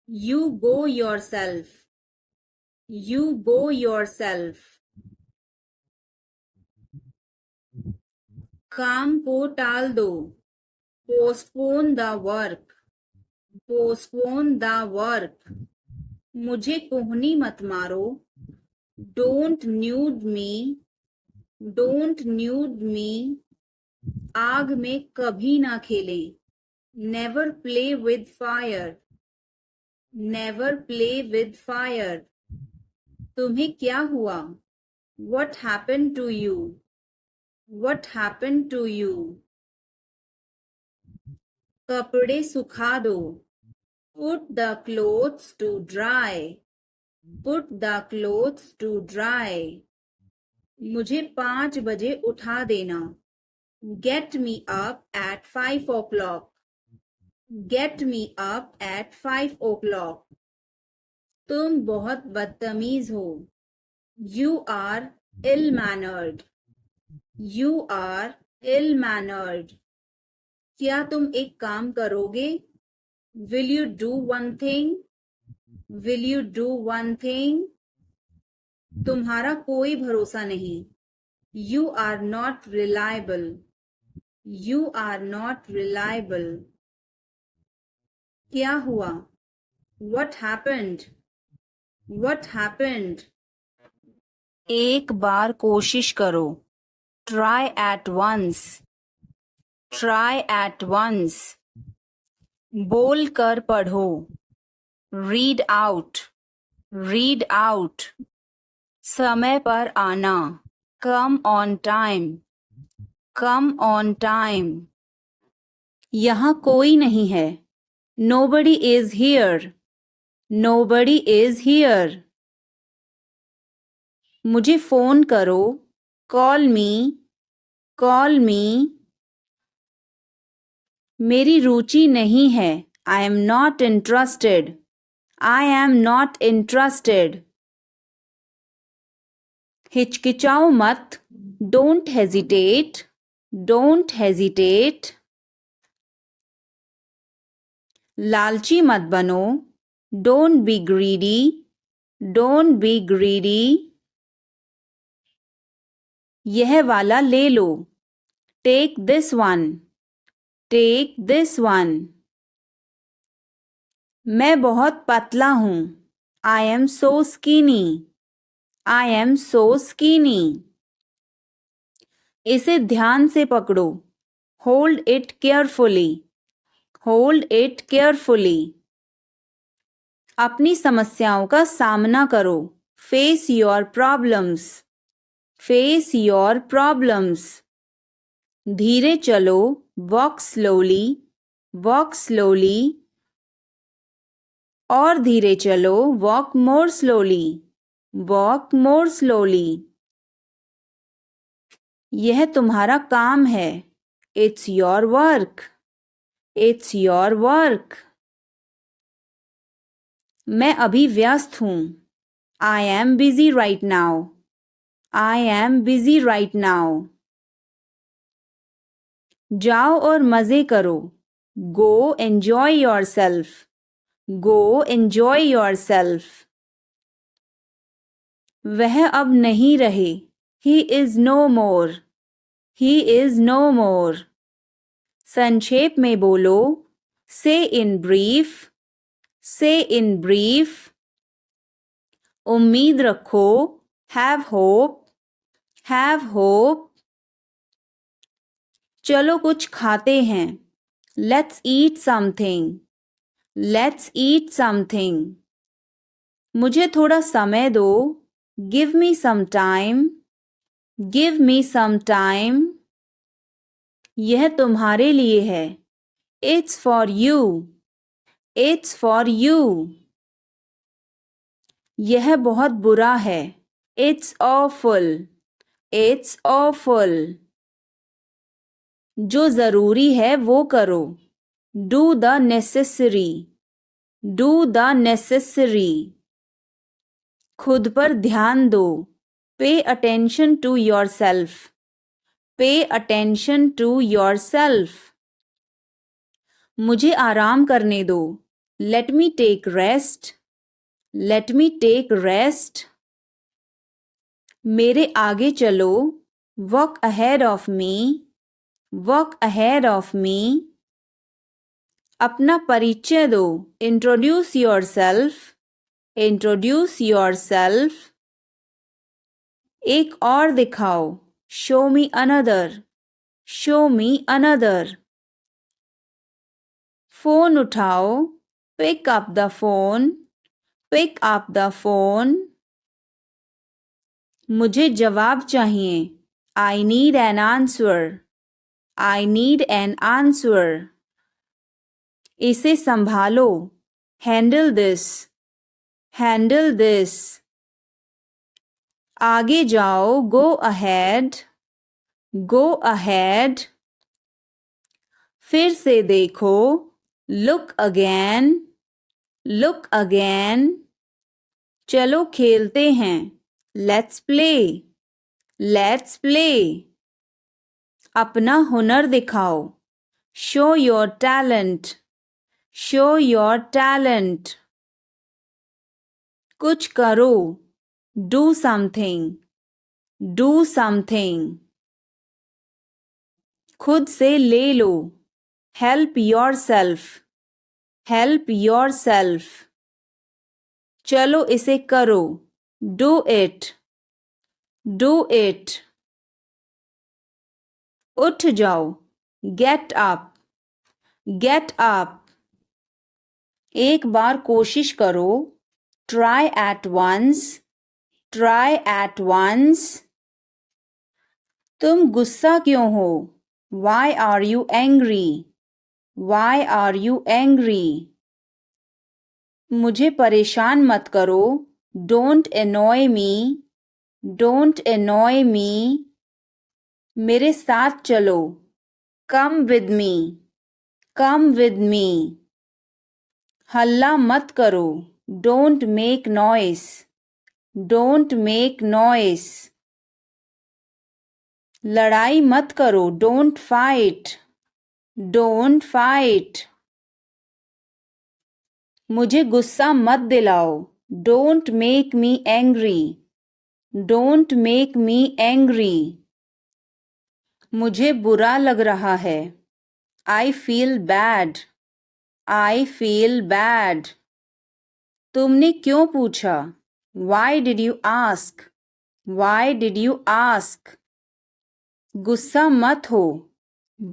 you go your self, you go your self, काम को टाल दो, postpone the work, postpone the work, मुझे कोहनी मत मारो, don't nudge me, don't nudge me, आग में कभी ना खेलें, never play with fire, never play with fire, तुम्हें क्या हुआ, what happened to you, what happened to you, कपड़े सुखा दो, put the clothes to dry, put the clothes to dry, मुझे 5 बजे उठा देना, get me up at 5 o'clock, get me up at 5 o'clock, तुम बहुत बदतमीज हो, you are ill mannered, you are ill mannered, क्या तुम एक काम करोगे, will you do one thing, will you do one thing, तुम्हारा कोई भरोसा नहीं, you are not reliable, you are not reliable, क्या हुआ, व्हाट हैपेंड, व्हाट हैपेंड, एक बार कोशिश करो, try at once, try at once, बोल कर पढ़ो, रीड आउट, रीड आउट, समय पर आना, come on time, come on time, यहाँ कोई नहीं है, nobody is here, nobody is here, मुझे फोन करो, कॉल मी, कॉल मी, मेरी रुचि नहीं है, I am not interested, I am not interested, हिचकिचाओ मत, डोंट हेजिटेट, डोंट हेजिटेट, लालची मत बनो, don't be greedy, don't be greedy, यह वाला ले लो. Take this one. Take this one. मैं बहुत पतला हूँ. I am so skinny. I am so skinny. इसे ध्यान से पकड़ो. Hold it carefully. Hold it carefully. अपनी समस्याओं का सामना करो. Face your problems. Face your problems. धीरे चलो. Walk slowly. Walk slowly. और धीरे चलो. Walk more slowly. Walk more slowly. यह तुम्हारा काम है. It's your work. It's your work. मैं अभी व्यस्त हूँ. I am busy right now. I am busy right now. जाओ और मजे करो. Go enjoy yourself. Go enjoy yourself. वह अब नहीं रहे. He is no more. He is no more. संक्षेप में बोलो. Say in brief. Say in brief. उम्मीद रखो. Have hope. Have hope. चलो कुछ खाते हैं. Let's eat something. Let's eat something. मुझे थोड़ा समय दो. Give me some time. Give me some time. यह तुम्हारे लिए है. It's for you. It's for you. यह बहुत बुरा है. It's awful. It's awful. जो जरूरी है वो करो. Do the necessary. Do the necessary. खुद पर ध्यान दो. Pay attention to yourself. Pay attention to yourself. मुझे आराम करने दो. Let me take rest. Let me take rest. मेरे आगे चलो. Walk ahead of me. Walk ahead of me. अपना परिचय दो. Introduce yourself. Introduce yourself. एक और दिखाओ. Show me another. Show me another. Phone उठाओ. Pick up the phone. Pick up the phone. मुझे जवाब चाहिए. I need an answer. I need an answer. इसे संभालो. Handle this. Handle this. आगे जाओ. Go ahead. Go ahead. फिर से देखो. Look again. Look again. चलो खेलते हैं. Let's play. Let's play. अपना हुनर दिखाओ. Show your talent. Show your talent. कुछ करो. Do something. Do something. खुद से ले लो. Help yourself. Help yourself. चलो इसे करो. Do it. Do it. उठ जाओ. Get up. Get up. एक बार कोशिश करो. Try at once. Try at once. तुम गुस्सा क्यों हो? Why are you angry? Why are you angry? मुझे परेशान मत करो. Don't annoy me. Don't annoy me. मेरे साथ चलो. Come with me. Come with me. हल्ला मत करो. Don't make noise. Don't make noise. लड़ाई मत करो. Don't fight. Don't fight. मुझे गुस्सा मत दिलाओ. Don't make me angry. Don't make me angry. मुझे बुरा लग रहा है. I feel bad. I feel bad. तुमने क्यों पूछा? Why did you ask? Why did you ask? गुस्सा मत हो.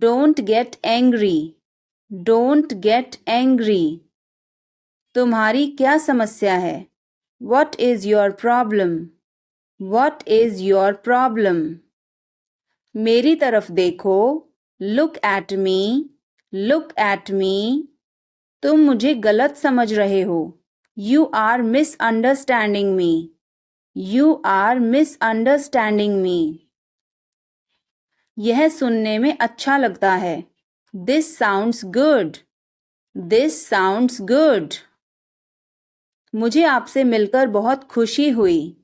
Don't get angry. Don't get angry. तुम्हारी क्या समस्या है? What is your problem? What is your problem? मेरी तरफ देखो. Look at me. Look at me. तुम मुझे गलत समझ रहे हो. You are misunderstanding me. You are misunderstanding me. यह सुनने में अच्छा लगता है. This sounds good. This sounds good. मुझे आपसे मिलकर बहुत खुशी हुई.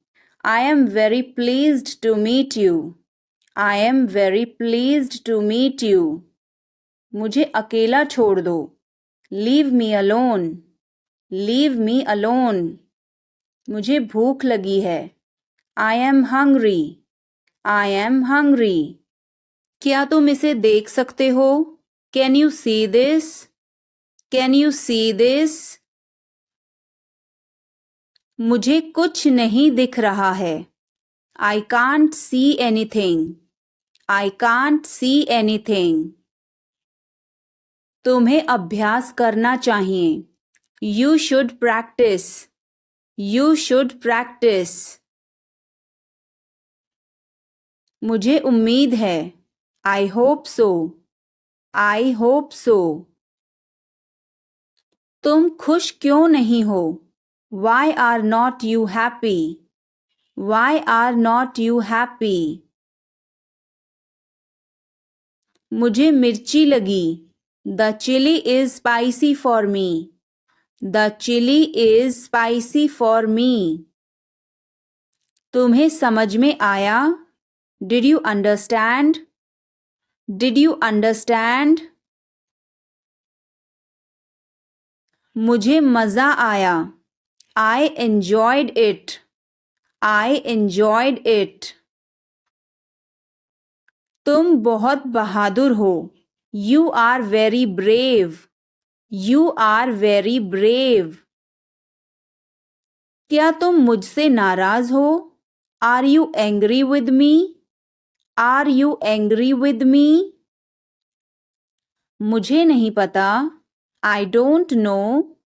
I am very pleased to meet you. I am very pleased to meet you. मुझे अकेला छोड़ दो. Leave me alone. Leave me alone. मुझे भूख लगी है. I am hungry. I am hungry. क्या तुम इसे देख सकते हो? Can you see this? Can you see this? मुझे कुछ नहीं दिख रहा है. I can't see anything. I can't see anything. तुम्हें अभ्यास करना चाहिए. You should practice. You should practice. मुझे उम्मीद है. I hope so. I hope so. तुम खुश क्यों नहीं हो? Why are not you happy? Why are not you happy? मुझे मिर्ची लगी. The chili is spicy for me. The chili is spicy for me. तुम्हें समझ में आया? Did you understand? Did you understand? मुझे मज़ा आया. I enjoyed it. I enjoyed it. तुम बहुत बहादुर हो. You are very brave. You are very brave. क्या तुम मुझसे नाराज हो? Are you angry with me? Are you angry with me? मुझे नहीं पता. I don't know.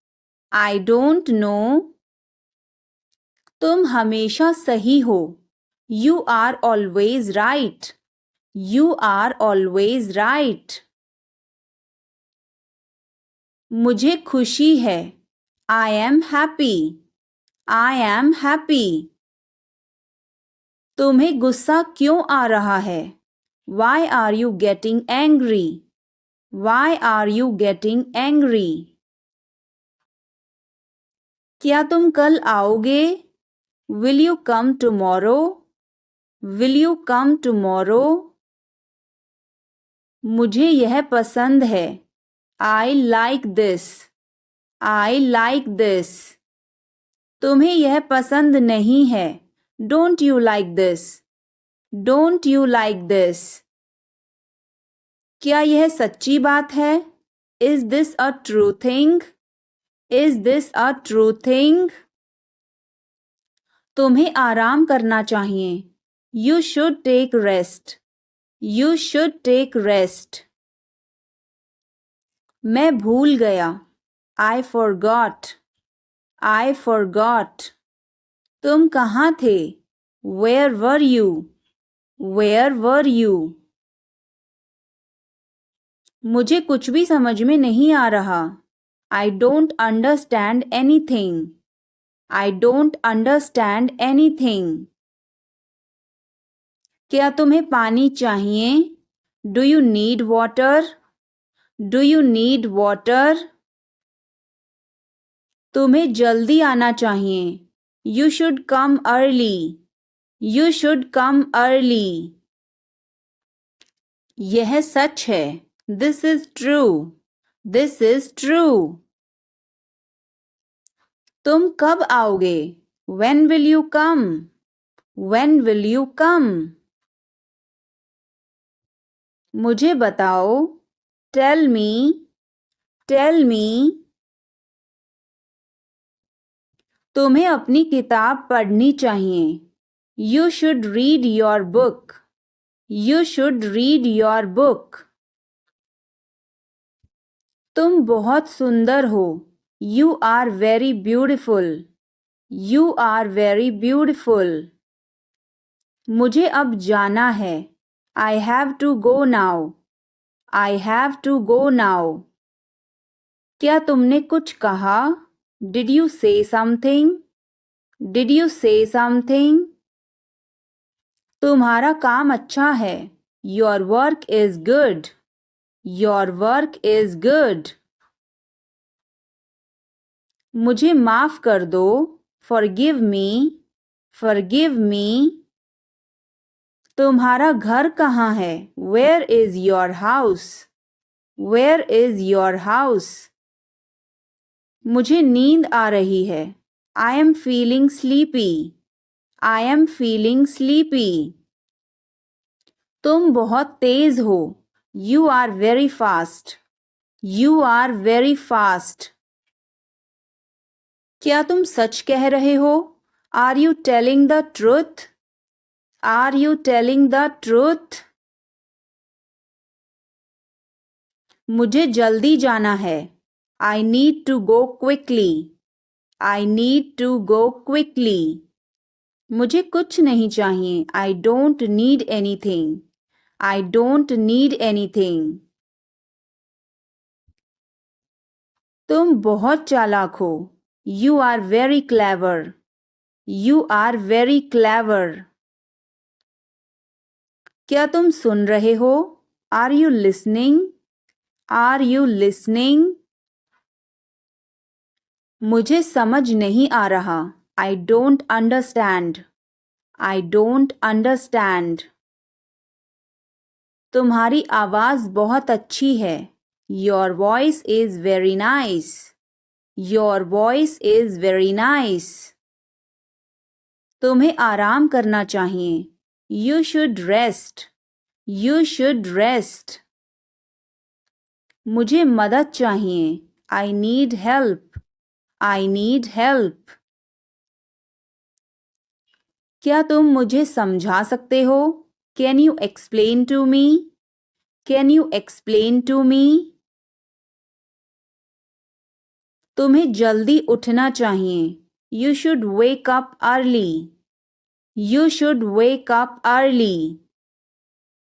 I don't know. तुम हमेशा सही हो. You are always right. You are always right. मुझे खुशी है. I am happy. I am happy. तुम्हें गुस्सा क्यों आ रहा है? Why are you getting angry? Why are you getting angry? क्या तुम कल आओगे? Will you come tomorrow? Will you come tomorrow? मुझे यह पसंद है. I like this. I like this. तुम्हें यह पसंद नहीं है. Don't you like this? Don't you like this? क्या यह सच्ची बात है? Is this a true thing? Is this a true thing? तुम्हें आराम करना चाहिए. You should take rest. You should take rest. मैं भूल गया. I forgot. I forgot. तुम कहाँ थे? Where were you? Where were you? मुझे कुछ भी समझ में नहीं आ रहा. I don't understand anything. I don't understand anything. क्या तुम्हें पानी चाहिए? Do you need water? Do you need water? तुम्हें जल्दी आना चाहिए. You should come early. You should come early. यह सच है. This is true. This is true. तुम कब आओगे? When will you come? When will you come? मुझे बताओ, टेल मी, टेल मी। तुम्हें अपनी किताब पढ़नी चाहिए। You should read your book, you should read your book. तुम बहुत सुंदर हो। You are very beautiful, you are very beautiful. मुझे अब जाना है। I have to go now, I have to go now. क्या तुमने कुछ कहा? Did you say something, did you say something. तुम्हारा काम अच्छा है। Your work is good, your work is good. मुझे माफ कर दो। फॉरगिव मी, फॉरगिव मी। तुम्हारा घर कहाँ है? Where is your house, where is your house. मुझे नींद आ रही है। I am feeling sleepy, I am feeling sleepy. तुम बहुत तेज हो। You are very fast, you are very fast. क्या तुम सच कह रहे हो? Are you telling the truth, are you telling the truth. मुझे जल्दी जाना है। I need to go quickly, I need to go quickly. मुझे कुछ नहीं चाहिए। I don't need anything, I don't need anything. तुम बहुत चालाक हो। You are very clever, you are very clever. क्या तुम सुन रहे हो? Are you listening, are you listening. मुझे समझ नहीं आ रहा। I don't understand, I don't understand. तुम्हारी आवाज़ बहुत अच्छी है। Your voice is very nice, your voice is very nice. तुम्हें आराम करना चाहिए। You should rest, you should rest. मुझे मदद चाहिए। I need help, I need help. क्या तुम मुझे समझा सकते हो? Can you explain to me, can you explain to me. तुम्हें जल्दी उठना चाहिए। You should wake up early, you should wake up early.